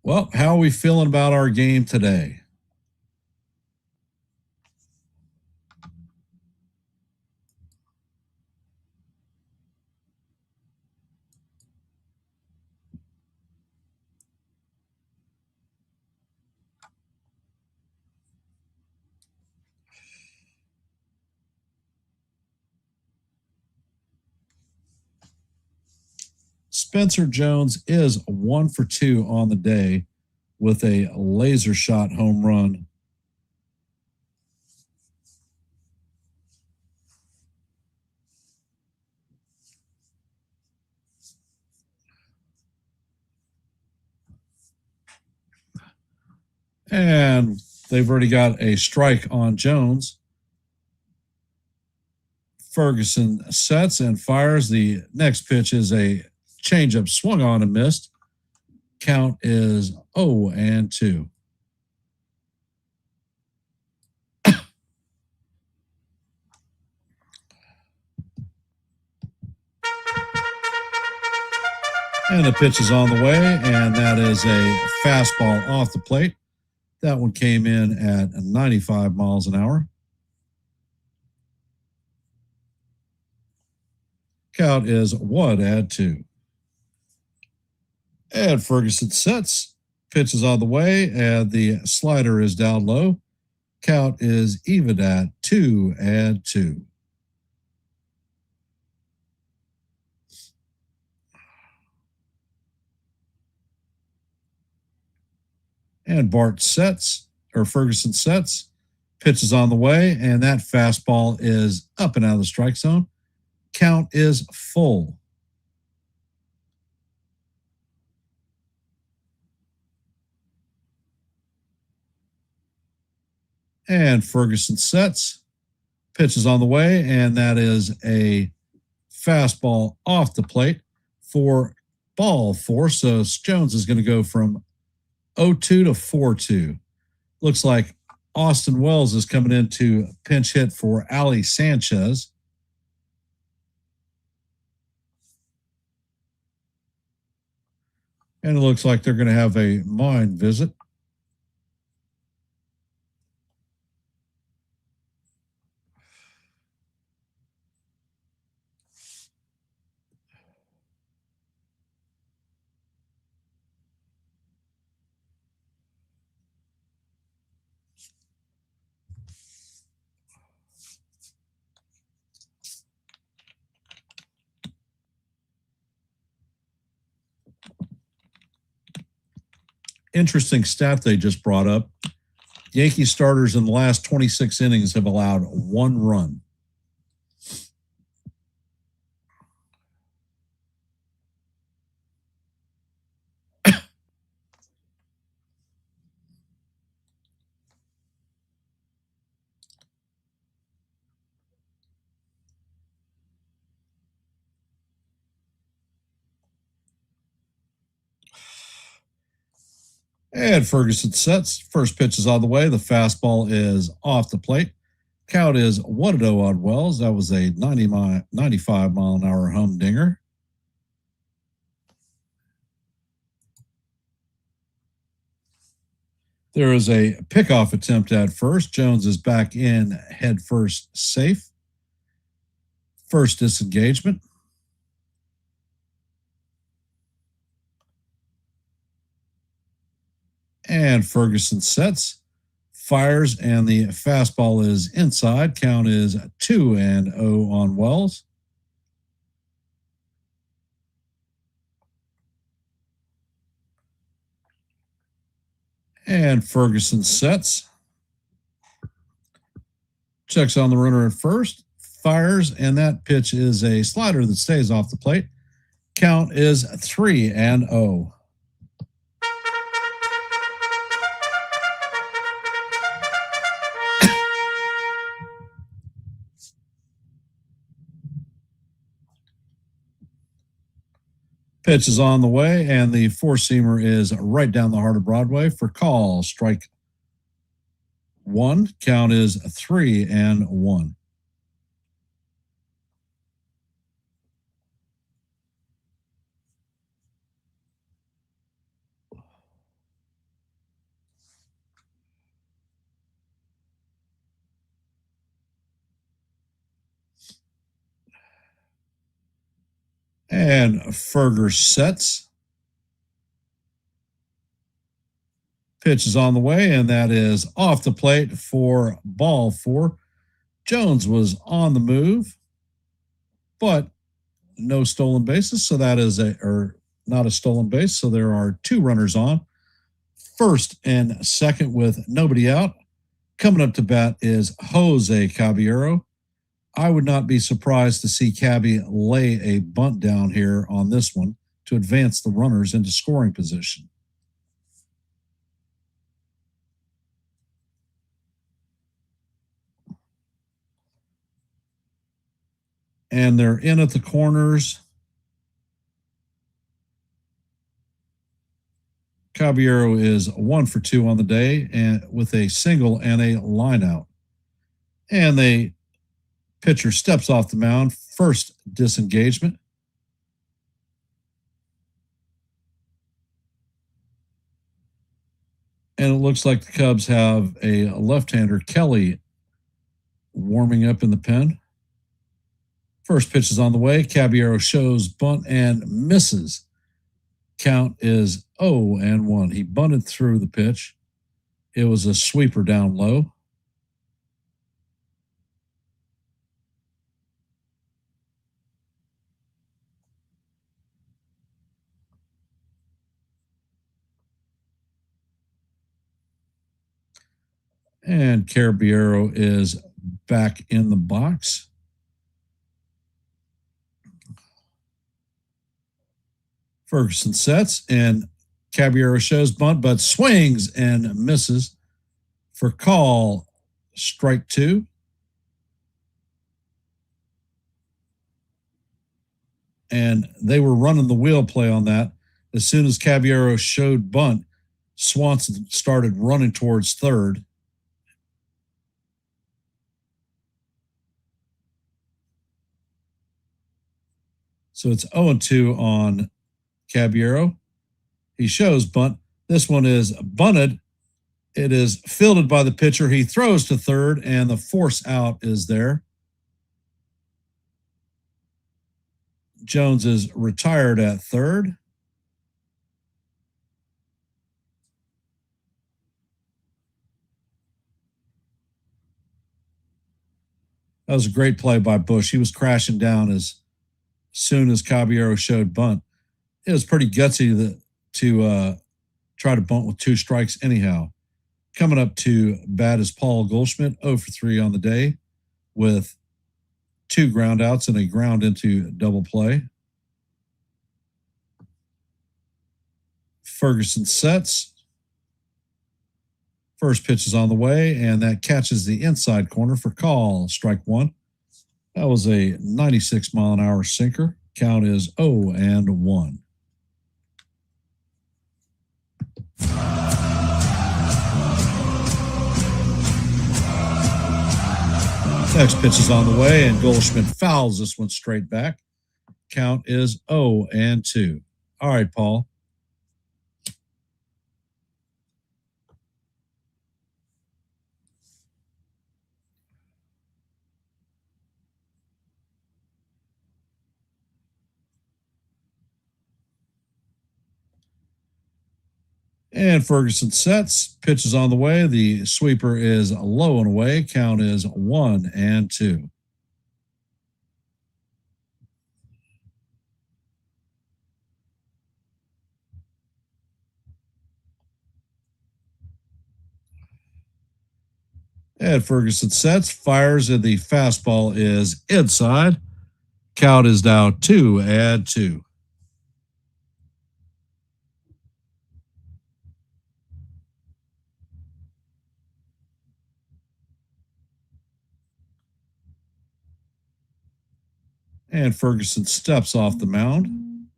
S2: Well, how are we feeling about our game today? Spencer Jones is 1 for 2 on the day with a laser shot home run. And they've already got a strike on Jones. Ferguson sets and fires. The next pitch is a changeup swung on and missed. Count is 0-2. And the pitch is on the way, and that is a fastball off the plate. That one came in at 95 miles an hour. Count is 1-2. And Ferguson sets. Pitch is on the way, and the slider is down low. Count is even at 2-2. And Bart sets, or Ferguson sets. Pitch is on the way, and that fastball is up and out of the strike zone. Count is full. And Ferguson sets. Pitch is on the way, and that is a fastball off the plate for ball 4. So Jones is going to go from 0-2 to 4-2. Looks like Austin Wells is coming in to pinch hit for Ali Sanchez. And it looks like they're going to have a mind visit. Interesting stat they just brought up. Yankee starters in the last 26 innings have allowed 1 run. And Ferguson sets. First pitch is on the way. The fastball is off the plate. Count is 1-0 on Wells. That was a 95 mile an hour humdinger. There is a pickoff attempt at first. Jones is back in head first, safe. First disengagement. And Ferguson sets, fires, and the fastball is inside. Count is 2-0 on Wells. And Ferguson sets, checks on the runner at first, fires, and that pitch is a slider that stays off the plate. Count is 3-0. Pitch is on the way, and the four-seamer is right down the heart of Broadway for call. Strike 1. Count is 3-1. And Ferger sets. Pitch is on the way, and that is off the plate for ball 4. Jones was on the move, but no stolen bases, so that is not a stolen base. So there are 2 runners on. First and second with nobody out. Coming up to bat is Jose Caballero. I would not be surprised to see Cabby lay a bunt down here on this one to advance the runners into scoring position. And they're in at the corners. Caballero is 1 for 2 on the day and with a single and a line out. And the pitcher steps off the mound. First disengagement. And it looks like the Cubs have a left-hander, Kelly, warming up in the pen. First pitch is on the way. Caballero shows bunt and misses. Count is 0-1. He bunted through the pitch. It was a sweeper down low. And Caballero is back in the box. Ferguson sets, and Caballero shows bunt, but swings and misses for call. Strike 2. And they were running the wheel play on that. As soon as Caballero showed bunt, Swanson started running towards third. So it's 0-2 on Caballero. He shows bunt. This one is bunted. It is fielded by the pitcher. He throws to third, and the force out is there. Jones is retired at third. That was a great play by Bush. He was crashing down as soon as Caballero showed bunt. It was pretty gutsy to try to bunt with 2 strikes anyhow. Coming up to bat is Paul Goldschmidt, 0 for 3 on the day with 2 ground outs and a ground into double play. Ferguson sets. First pitch is on the way, and that catches the inside corner for call. Strike 1. That was a 96-mile-an-hour sinker. Count is 0-1. Next pitch is on the way, and Goldschmidt fouls this one straight back. Count is 0-2. All right, Paul. And Ferguson sets. Pitch is on the way. The sweeper is low and away. Count is 1-2. And Ferguson sets. Fires, and the fastball is inside. Count is now 2-2. And Ferguson steps off the mound.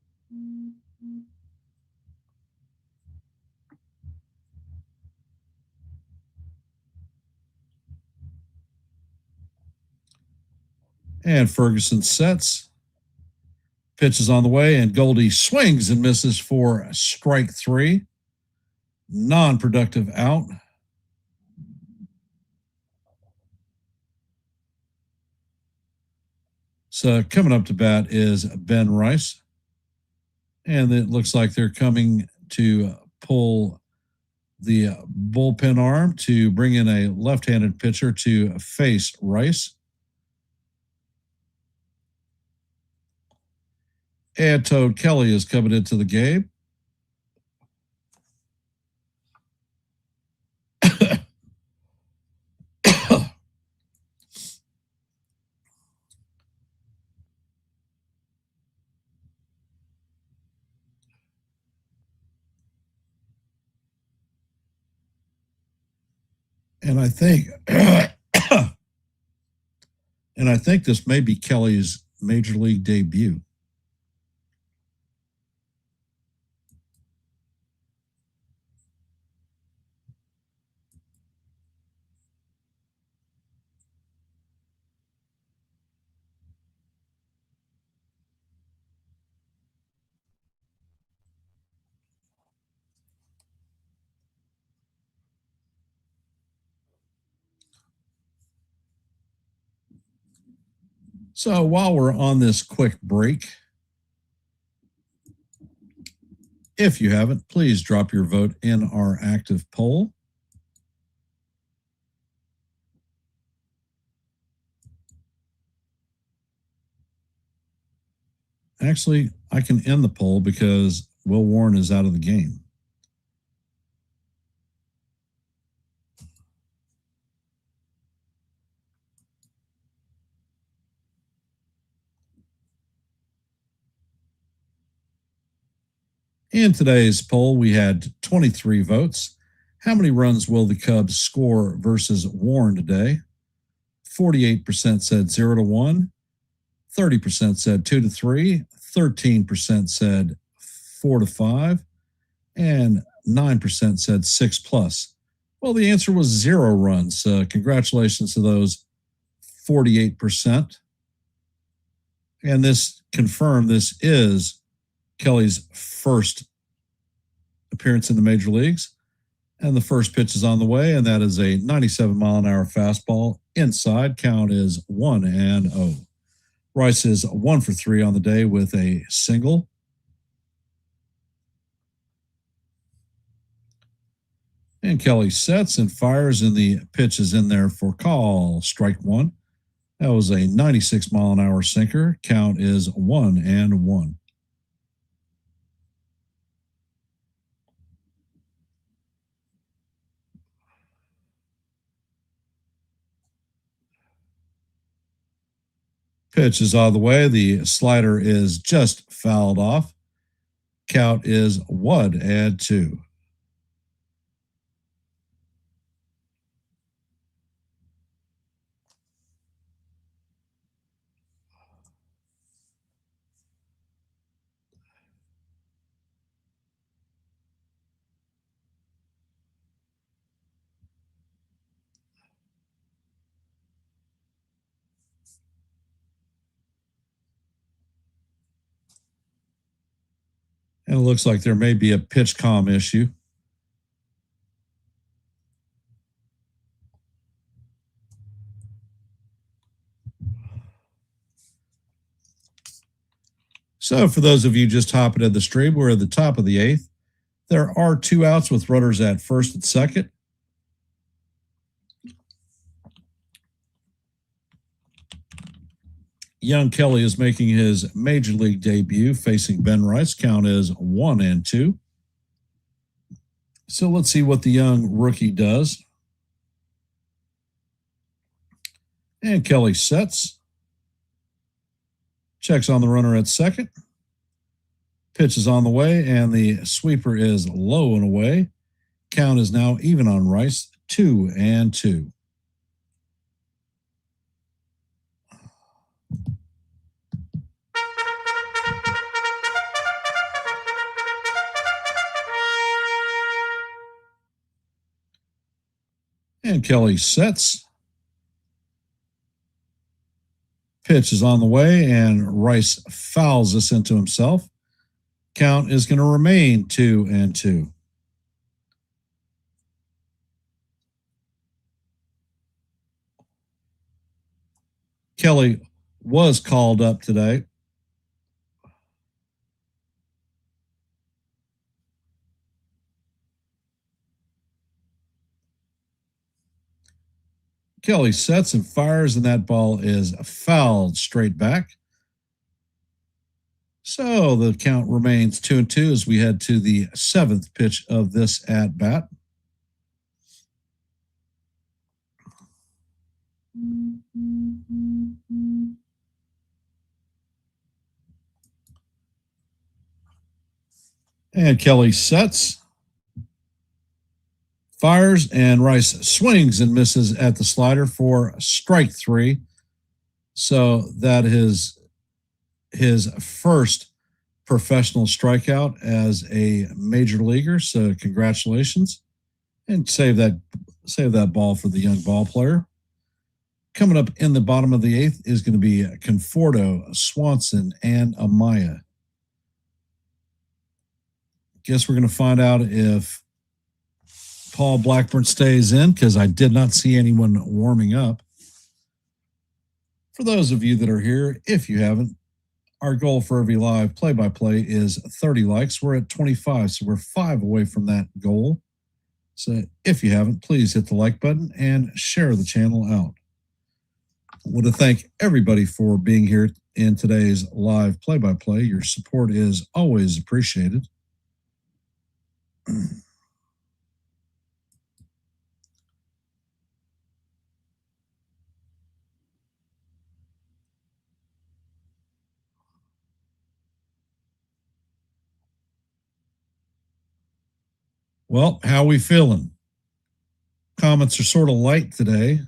S2: And Ferguson sets. Pitch is on the way, and Goldie swings and misses for strike 3. Non-productive out. So coming up to bat is Ben Rice. And it looks like they're coming to pull the bullpen arm to bring in a left-handed pitcher to face Rice. And Toad Kelly is coming into the game. And I think this may be Kelly's major league debut. So while we're on this quick break, if you haven't, please drop your vote in our active poll. Actually, I can end the poll because Will Warren is out of the game. In today's poll, we had 23 votes. How many runs will the Cubs score versus Warren today? 48% said 0-1, 30% said 2-3, 13% said 4-5, and 9% said 6+. Well, the answer was 0 runs. Congratulations to those 48%. And this confirmed this is Kelly's first appearance in the major leagues. And the first pitch is on the way, and that is a 97-mile-an-hour fastball inside. Count is 1-0. Rice is 1 for 3 on the day with a single. And Kelly sets and fires, and the pitch is in there for call. Strike one. That was a 96-mile-an-hour sinker. Count is 1-1. Pitch is out of the way. The slider is just fouled off. Count is 1-2. And it looks like there may be a pitch comm issue. So for those of you just hopping at the stream, we're at the top of the 8th. There are 2 outs with runners at first and second. Young Kelly is making his major league debut facing Ben Rice. Count is 1-2. So let's see what the young rookie does. And Kelly sets. Checks on the runner at second. Pitch is on the way, and the sweeper is low and away. Count is now even on Rice, 2-2. And Kelly sets. Pitch is on the way, and Rice fouls this into himself. Count is going to remain 2-2. Kelly was called up today. Kelly sets and fires, and that ball is fouled straight back. So the count remains 2-2 as we head to the 7th pitch of this at bat. And Kelly sets, fires, and Rice swings and misses at the slider for strike 3. So that is his first professional strikeout as a major leaguer. So congratulations, and save that ball for the young ball player. Coming up in the bottom of the 8th is going to be Conforto, Swanson, and Amaya. Guess we're going to find out if Paul Blackburn stays in, because I did not see anyone warming up. For those of you that are here, if you haven't, our goal for every live play-by-play is 30 likes. We're at 25, so we're 5 away from that goal. So if you haven't, please hit the like button and share the channel out. I want to thank everybody for being here in today's live play-by-play. Your support is always appreciated. Well, how we feeling? Comments are sort of light today,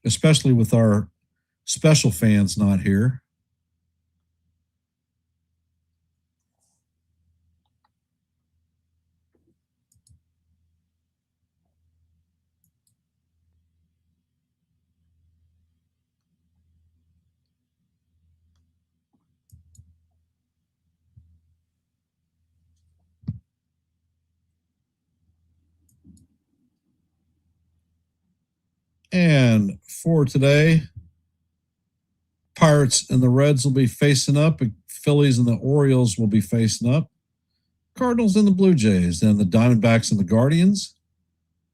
S2: especially with our special fans not here. And for today, Pirates and the Reds will be facing up. Phillies and the Orioles will be facing up. Cardinals and the Blue Jays. Then the Diamondbacks and the Guardians.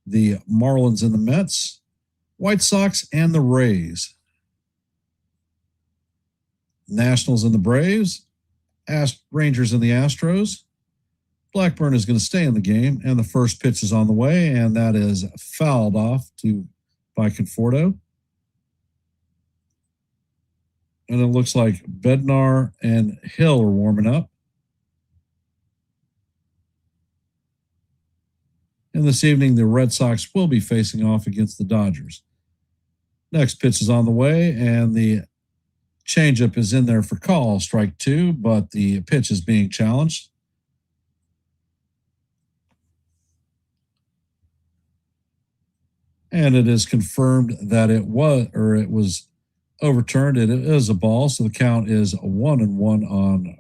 S2: The Marlins and the Mets. White Sox and the Rays. Nationals and the Braves. Rangers and the Astros. Blackburn is going to stay in the game, and the first pitch is on the way, and that is fouled off by Conforto. And it looks like Bednar and Hill are warming up. And this evening, the Red Sox will be facing off against the Dodgers. Next pitch is on the way, and the changeup is in there for call, strike 2, but the pitch is being challenged. And it is confirmed that it was overturned. It is a ball, so the count is 1-1 on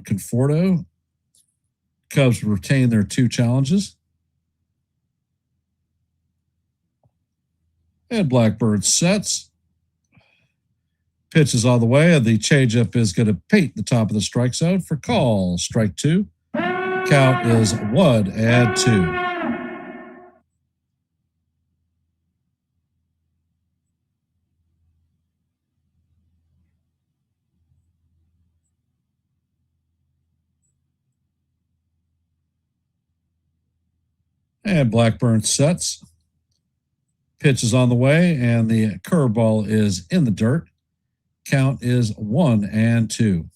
S2: Conforto. Cubs retain their 2 challenges. And Blackbird sets. Pitch is on the way, and the changeup is going to paint the top of the strike zone for call, strike 2. Count is 1-2. And Blackburn sets. Pitch is on the way, and the curveball is in the dirt. Count is 1-2.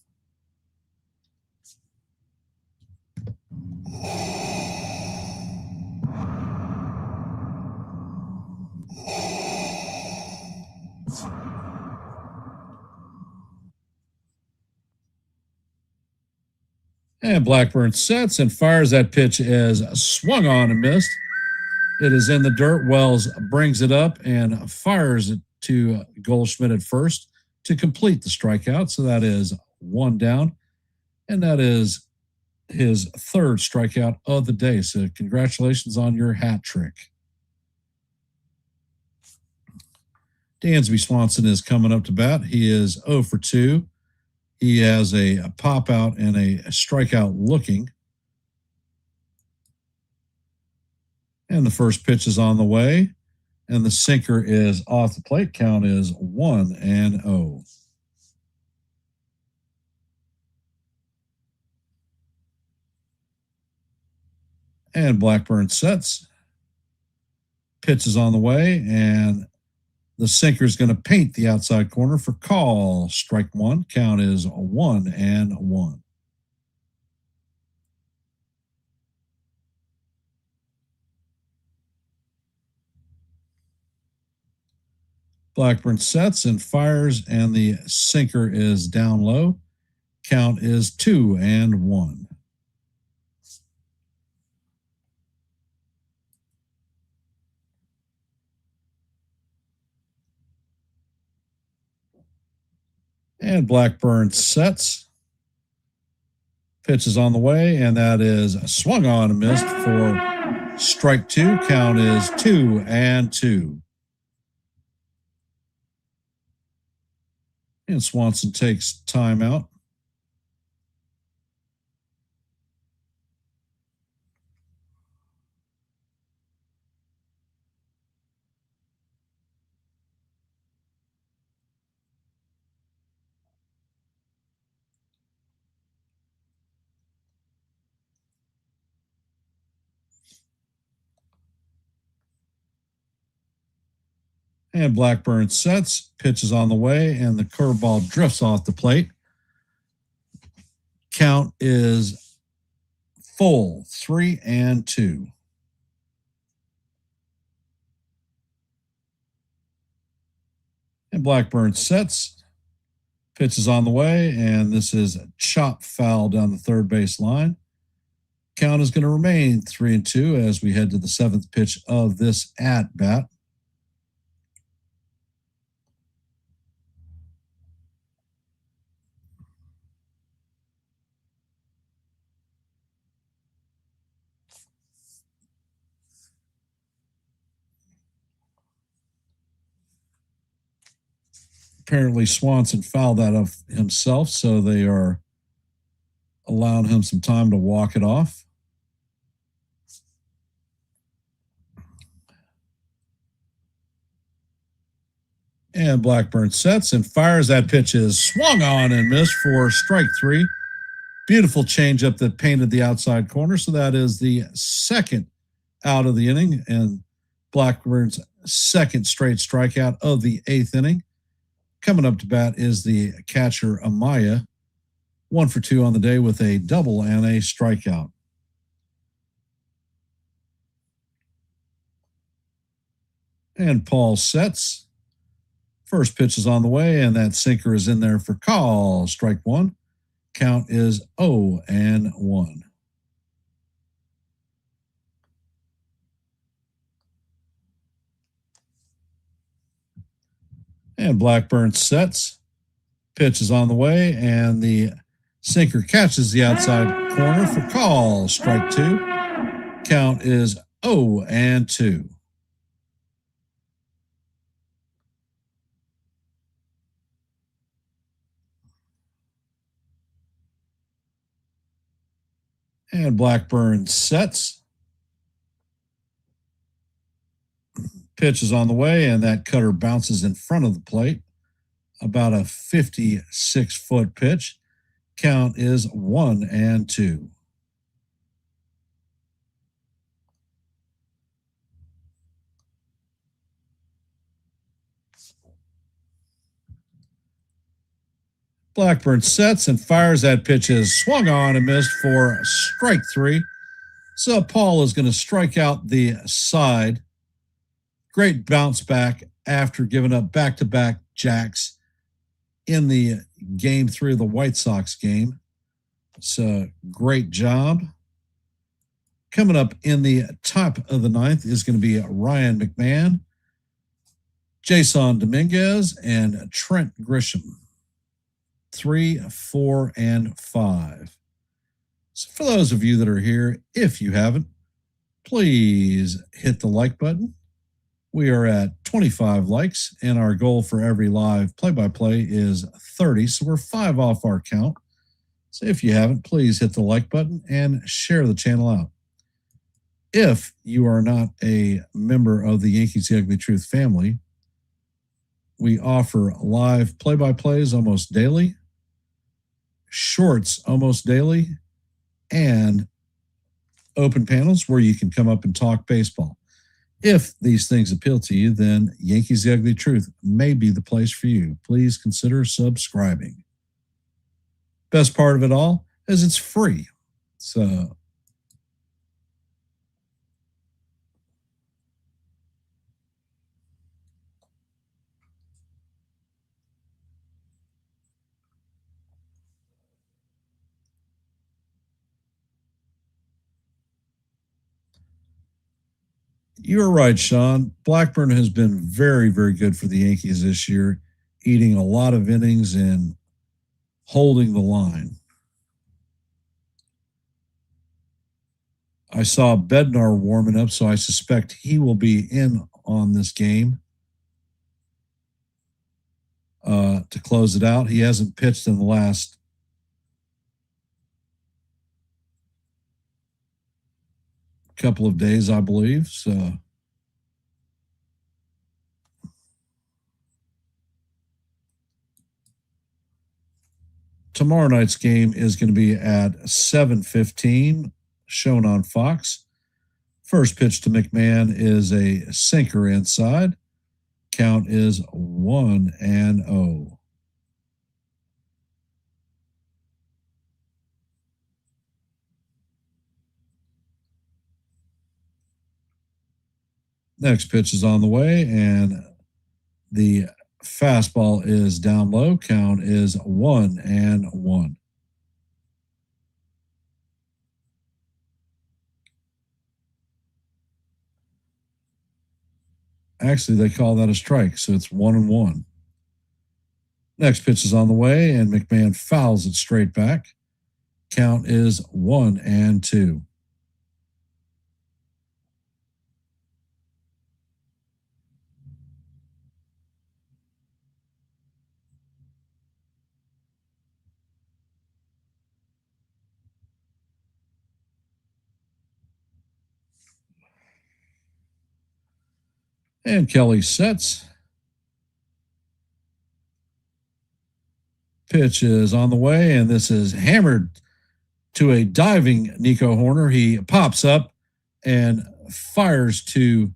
S2: And Blackburn sets and fires. That pitch is swung on and missed. It is in the dirt. Wells brings it up and fires it to Goldschmidt at first to complete the strikeout. So that is 1 down. And that is his 3rd strikeout of the day. So congratulations on your hat trick. Dansby Swanson is coming up to bat. He is 0 for 2. He has a pop out and a strikeout looking. And the first pitch is on the way. And the sinker is off the plate. Count is 1-0. And Blackburn sets. Pitch is on the way, and the sinker is going to paint the outside corner for call. Strike one. Count is 1-1. Blackburn sets and fires, and the sinker is down low. Count is 2-1. And Blackburn sets. Pitch is on the way, and that is swung on and missed for strike two. Count is 2-2. And Swanson takes timeout. And Blackburn sets, pitch is on the way, and the curveball drifts off the plate. Count is full, 3-2. And Blackburn sets, pitch is on the way, and this is a chop foul down the third base line. Count is going to remain 3-2 as we head to the seventh pitch of this at bat. Apparently Swanson fouled that up himself, so they are allowing him some time to walk it off. And Blackburn sets and fires. That pitch is swung on and missed for strike three. Beautiful changeup that painted the outside corner. So that is the second out of the inning and Blackburn's second straight strikeout of the eighth inning. Coming up to bat is the catcher Amaya, 1 for 2 on the day with a double and a strikeout. And Paul sets. First pitch is on the way, and that sinker is in there for call. Strike one. Count is 0-1. And Blackburn sets. Pitch is on the way, and the sinker catches the outside corner for call. Strike two. Count is 0-2. And Blackburn sets. Pitch is on the way, and that cutter bounces in front of the plate. About a 56-foot pitch. Count is 1-2. Blackburn sets and fires. That pitch is swung on and missed for strike three. So Paul is going to strike out the side. Great bounce back after giving up back-to-back jacks in the game 3 of the White Sox game. It's a great job. Coming up in the top of the ninth is going to be Ryan McMahon, Jason Dominguez, and Trent Grisham. 3, 4, and 5. So for those of you that are here, if you haven't, please hit the like button. We are at 25 likes, and our goal for every live play-by-play is 30, so we're 5 off our count. So if you haven't, please hit the like button and share the channel out. If you are not a member of the Yankees The Ugly Truth family, we offer live play-by-plays almost daily, shorts almost daily, and open panels where you can come up and talk baseball. If these things appeal to you, then Yankees The Ugly Truth may be the place for you. Please consider subscribing. Best part of it all is it's free. So you're right, Sean. Blackburn has been very, very good for the Yankees this year, eating a lot of innings and holding the line. I saw Bednar warming up, so I suspect he will be in on this game to close it out. He hasn't pitched in the last couple of days, I believe. So tomorrow night's game is going to be at 7:15, shown on Fox. First pitch to McMahon is a sinker inside. Count is 1-0. Next pitch is on the way, and the fastball is down low. Count is 1-1. Actually, they call that a strike, so it's 1-1. Next pitch is on the way, and McMahon fouls it straight back. Count is 1-2. And Kelly sets. Pitch is on the way, and this is hammered to a diving Nico Horner. He pops up and fires to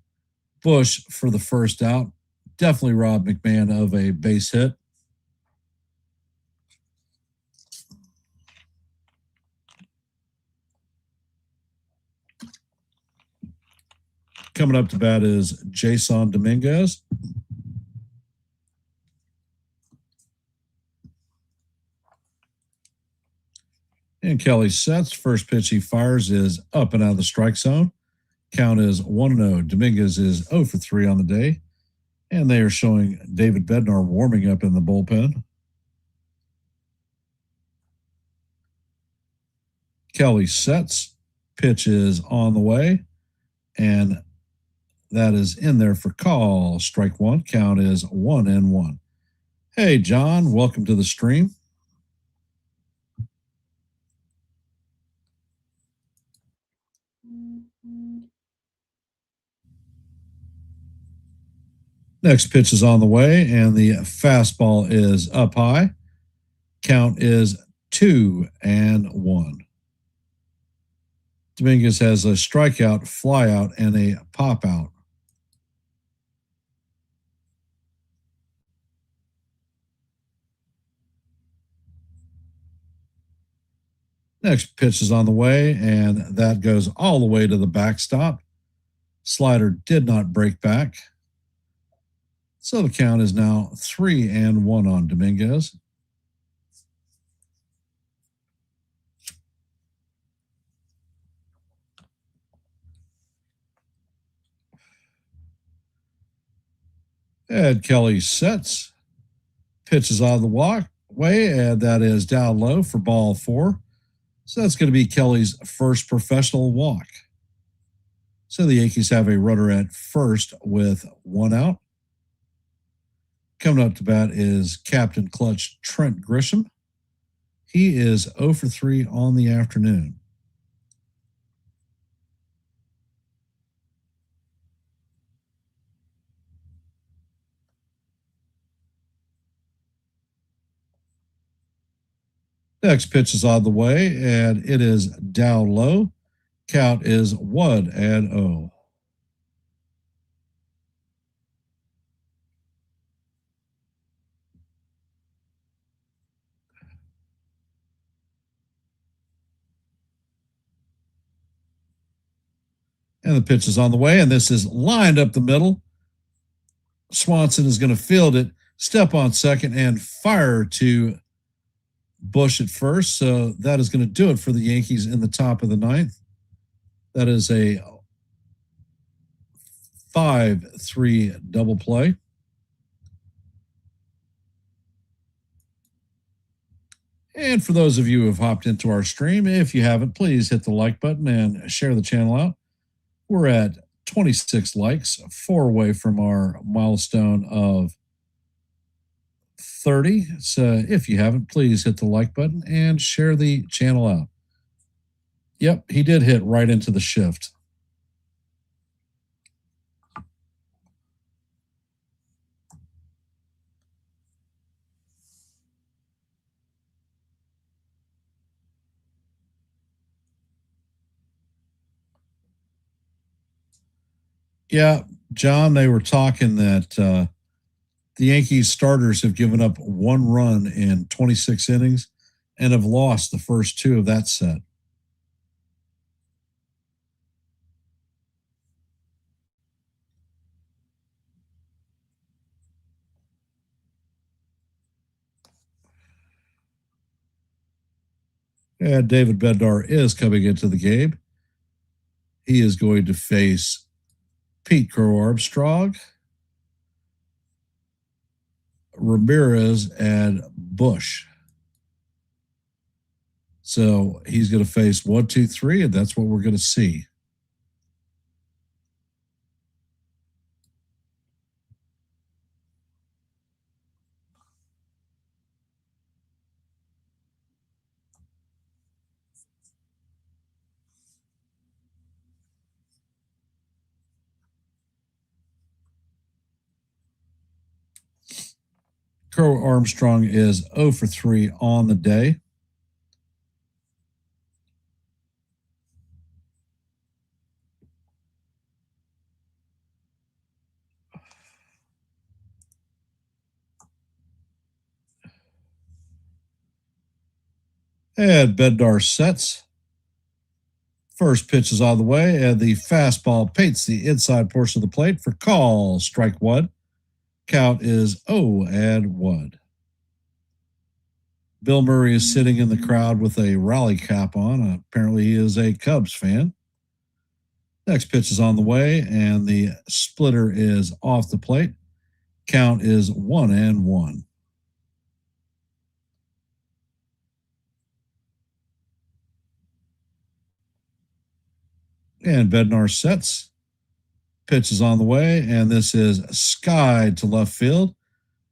S2: Bush for the first out. Definitely robbed McMahon of a base hit. Coming up to bat is Jason Dominguez. And Kelly sets. First pitch he fires is up and out of the strike zone. Count is 1-0. Dominguez is 0 for 3 on the day. And they are showing David Bednar warming up in the bullpen. Kelly sets. Pitch is on the way. And that is in there for call. Strike one. Count is 1-1. Hey, John, welcome to the stream. Next pitch is on the way, and the fastball is up high. Count is 2-1. Dominguez has a strikeout, flyout, and a pop out. Next pitch is on the way, and that goes all the way to the backstop. Slider did not break back. So the count is now 3-1 on Dominguez. Ed Kelly sets. Pitches out of the way, and that is down low for ball 4. So that's going to be Kelly's first professional walk. So the Yankees have a runner at first with 1 out. Coming up to bat is Captain Clutch Trent Grisham. He is 0 for 3 on the afternoon. Next pitch is on the way, and it is down low. Count is 1-0. And the pitch is on the way, and this is lined up the middle. Swanson is going to field it, step on second, and fire to Bush at first. So that is going to do it for the Yankees in the top of the ninth. That is a 5-3 double play. And for those of you who have hopped into our stream, if you haven't, please hit the like button and share the channel out. We're at 26 likes, 4 away from our milestone of 30. So if you haven't, please hit the like button and share the channel out. Yep, he did hit right into the shift. Yeah, John, they were talking that the Yankees starters have given up 1 run in 26 innings and have lost the first 2 of that set. And David Bednar is coming into the game. He is going to face Pete Crow Armstrong, Ramirez, and Bush. So he's going to face 1, 2, 3, and that's what we're going to see. Crow Armstrong is 0 for 3 on the day. And Bednar sets. First pitch is on the way, and the fastball paints the inside portion of the plate for call. Strike 1. Count is 0-1. Bill Murray is sitting in the crowd with a rally cap on. Apparently, he is a Cubs fan. Next pitch is on the way, and the splitter is off the plate. Count is 1-1. And Bednar sets. Pitch is on the way, and this is skied to left field.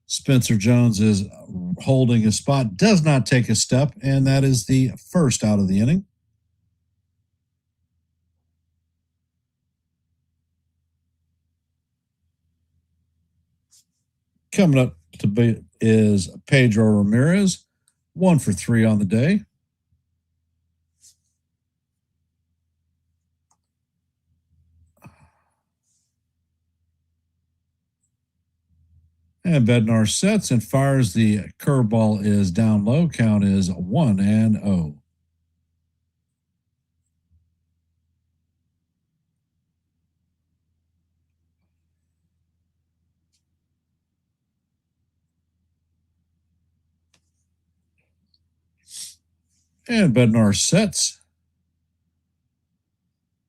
S2: Spencer Jones is holding his spot, does not take a step, and that is the first out of the inning. Coming up to be is Pedro Ramirez, 1 for 3 on the day. And Bednar sets and fires. The curveball is down low. Count is 1-0. And Bednar sets.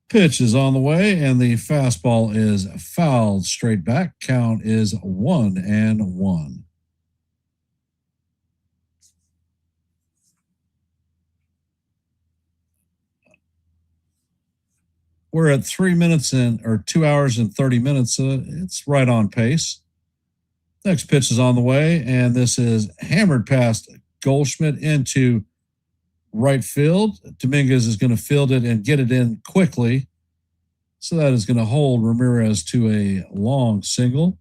S2: Pitch is on the way, and the fastball is fouled straight back. Count is 1-1. We're at 3 minutes or 2 hours and 30 minutes. It's right on pace. Next pitch is on the way, and this is hammered past Goldschmidt into right field. Dominguez is going to field it and get it in quickly. So that is going to hold Ramirez to a long single.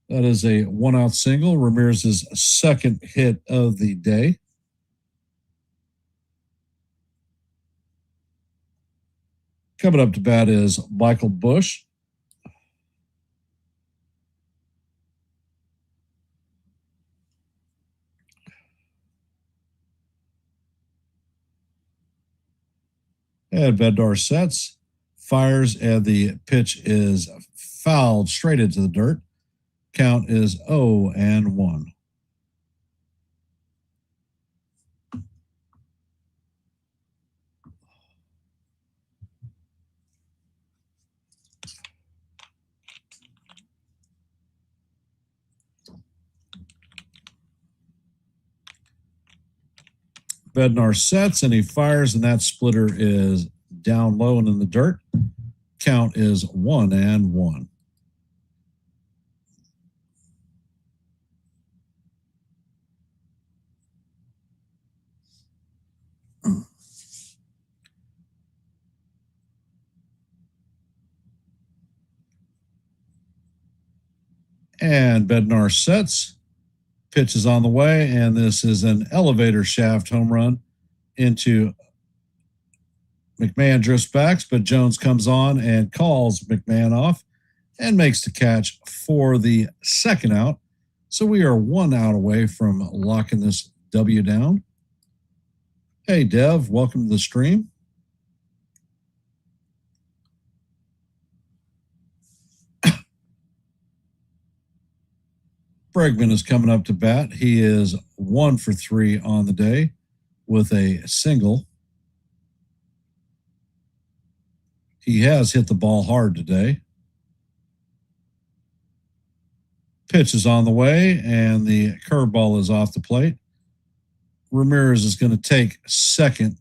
S2: That is a 1-out single. Ramirez's second hit of the day. Coming up to bat is Michael Bush. And Bednar sets, fires, and the pitch is fouled straight into the dirt. Count is 0-1. Bednar sets and he fires, and that splitter is down low and in the dirt. Count is 1-1. And Bednar sets. Pitch is on the way, and this is an elevator shaft home run into McMahon. Drifts back, but Jones comes on and calls McMahon off and makes the catch for the second out. So we are 1 out away from locking this W down. Hey, Dev, welcome to the stream. Bregman is coming up to bat. He is 1 for 3 on the day with a single. He has hit the ball hard today. Pitch is on the way, and the curveball is off the plate. Ramirez is going to take second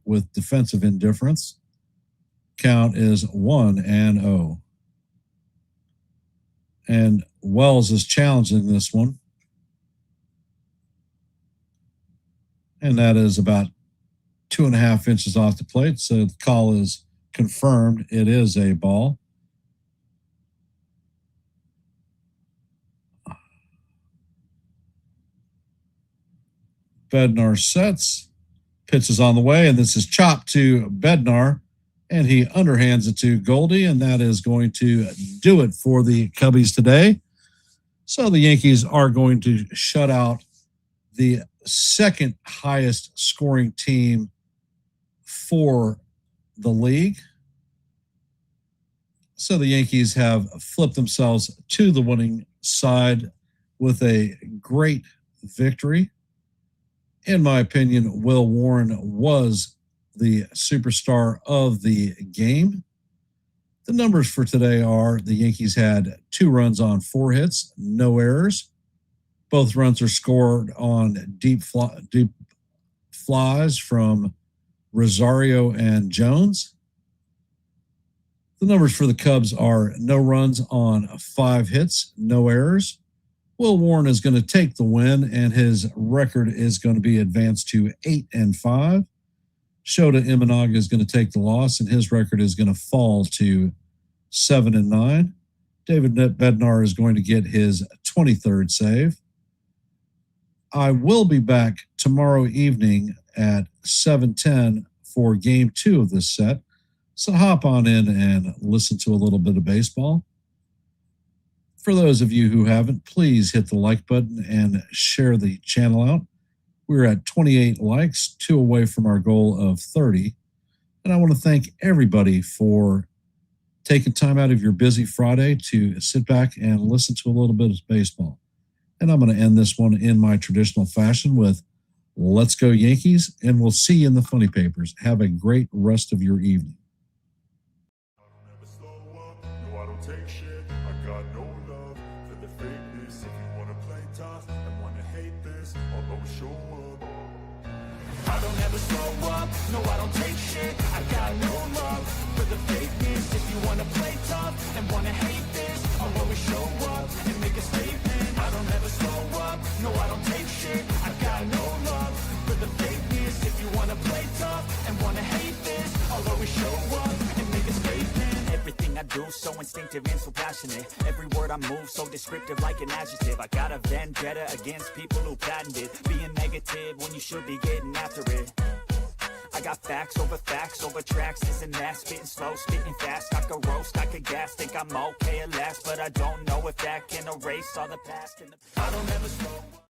S2: with defensive indifference. Count is 1-0. And Wells is challenging this one. And that is about 2.5 inches off the plate. So the call is confirmed. It is a ball. Bednar sets. Pitch is on the way, and this is chopped to Bednar. And he underhands it to Goldie, and that is going to do it for the Cubbies today. So the Yankees are going to shut out the second highest scoring team for the league. So the Yankees have flipped themselves to the winning side with a great victory. In my opinion, Will Warren was the superstar of the game. The numbers for today are the Yankees had 2 runs on 4 hits, no errors. Both runs are scored on deep flies from Rosario and Jones. The numbers for the Cubs are no runs on 5 hits, no errors. Will Warren is going to take the win, and his record is going to be advanced to 8-5. Shota Imanaga is going to take the loss, and his record is going to fall to 7-9. David Bednar is going to get his 23rd save. I will be back tomorrow evening at 7:10 for Game 2 of this set. So hop on in and listen to a little bit of baseball. For those of you who haven't, please hit the like button and share the channel out. We're at 28 likes, 2 away from our goal of 30. And I want to thank everybody for taking time out of your busy Friday to sit back and listen to a little bit of baseball. And I'm going to end this one in my traditional fashion with Let's Go Yankees, and we'll see you in the funny papers. Have a great rest of your evening.
S1: I don't ever slow up, no I don't take shit. I got no love for the fakeness. If you wanna play tough and wanna hate this, I'll always show up. I don't ever slow up, no I don't take shit. I got no love for the fakeness. If you wanna play tough and wanna hate this, I'll always show up and make a statement. I don't ever slow up, no I don't take shit. I got no love for the fakeness. If you wanna play tough and wanna hate this, I'll always show up and make a statement.
S4: Everything I do so instinctive and so passionate. Every word I move so descriptive like an adjective. I got a vendetta against people who patented being negative when you should be getting after it. I got facts over tracks, this and that. Spitting slow, spitting fast. I could roast, I could gas. Think I'm okay at last, but I don't know if that can erase all the past. I don't ever slow.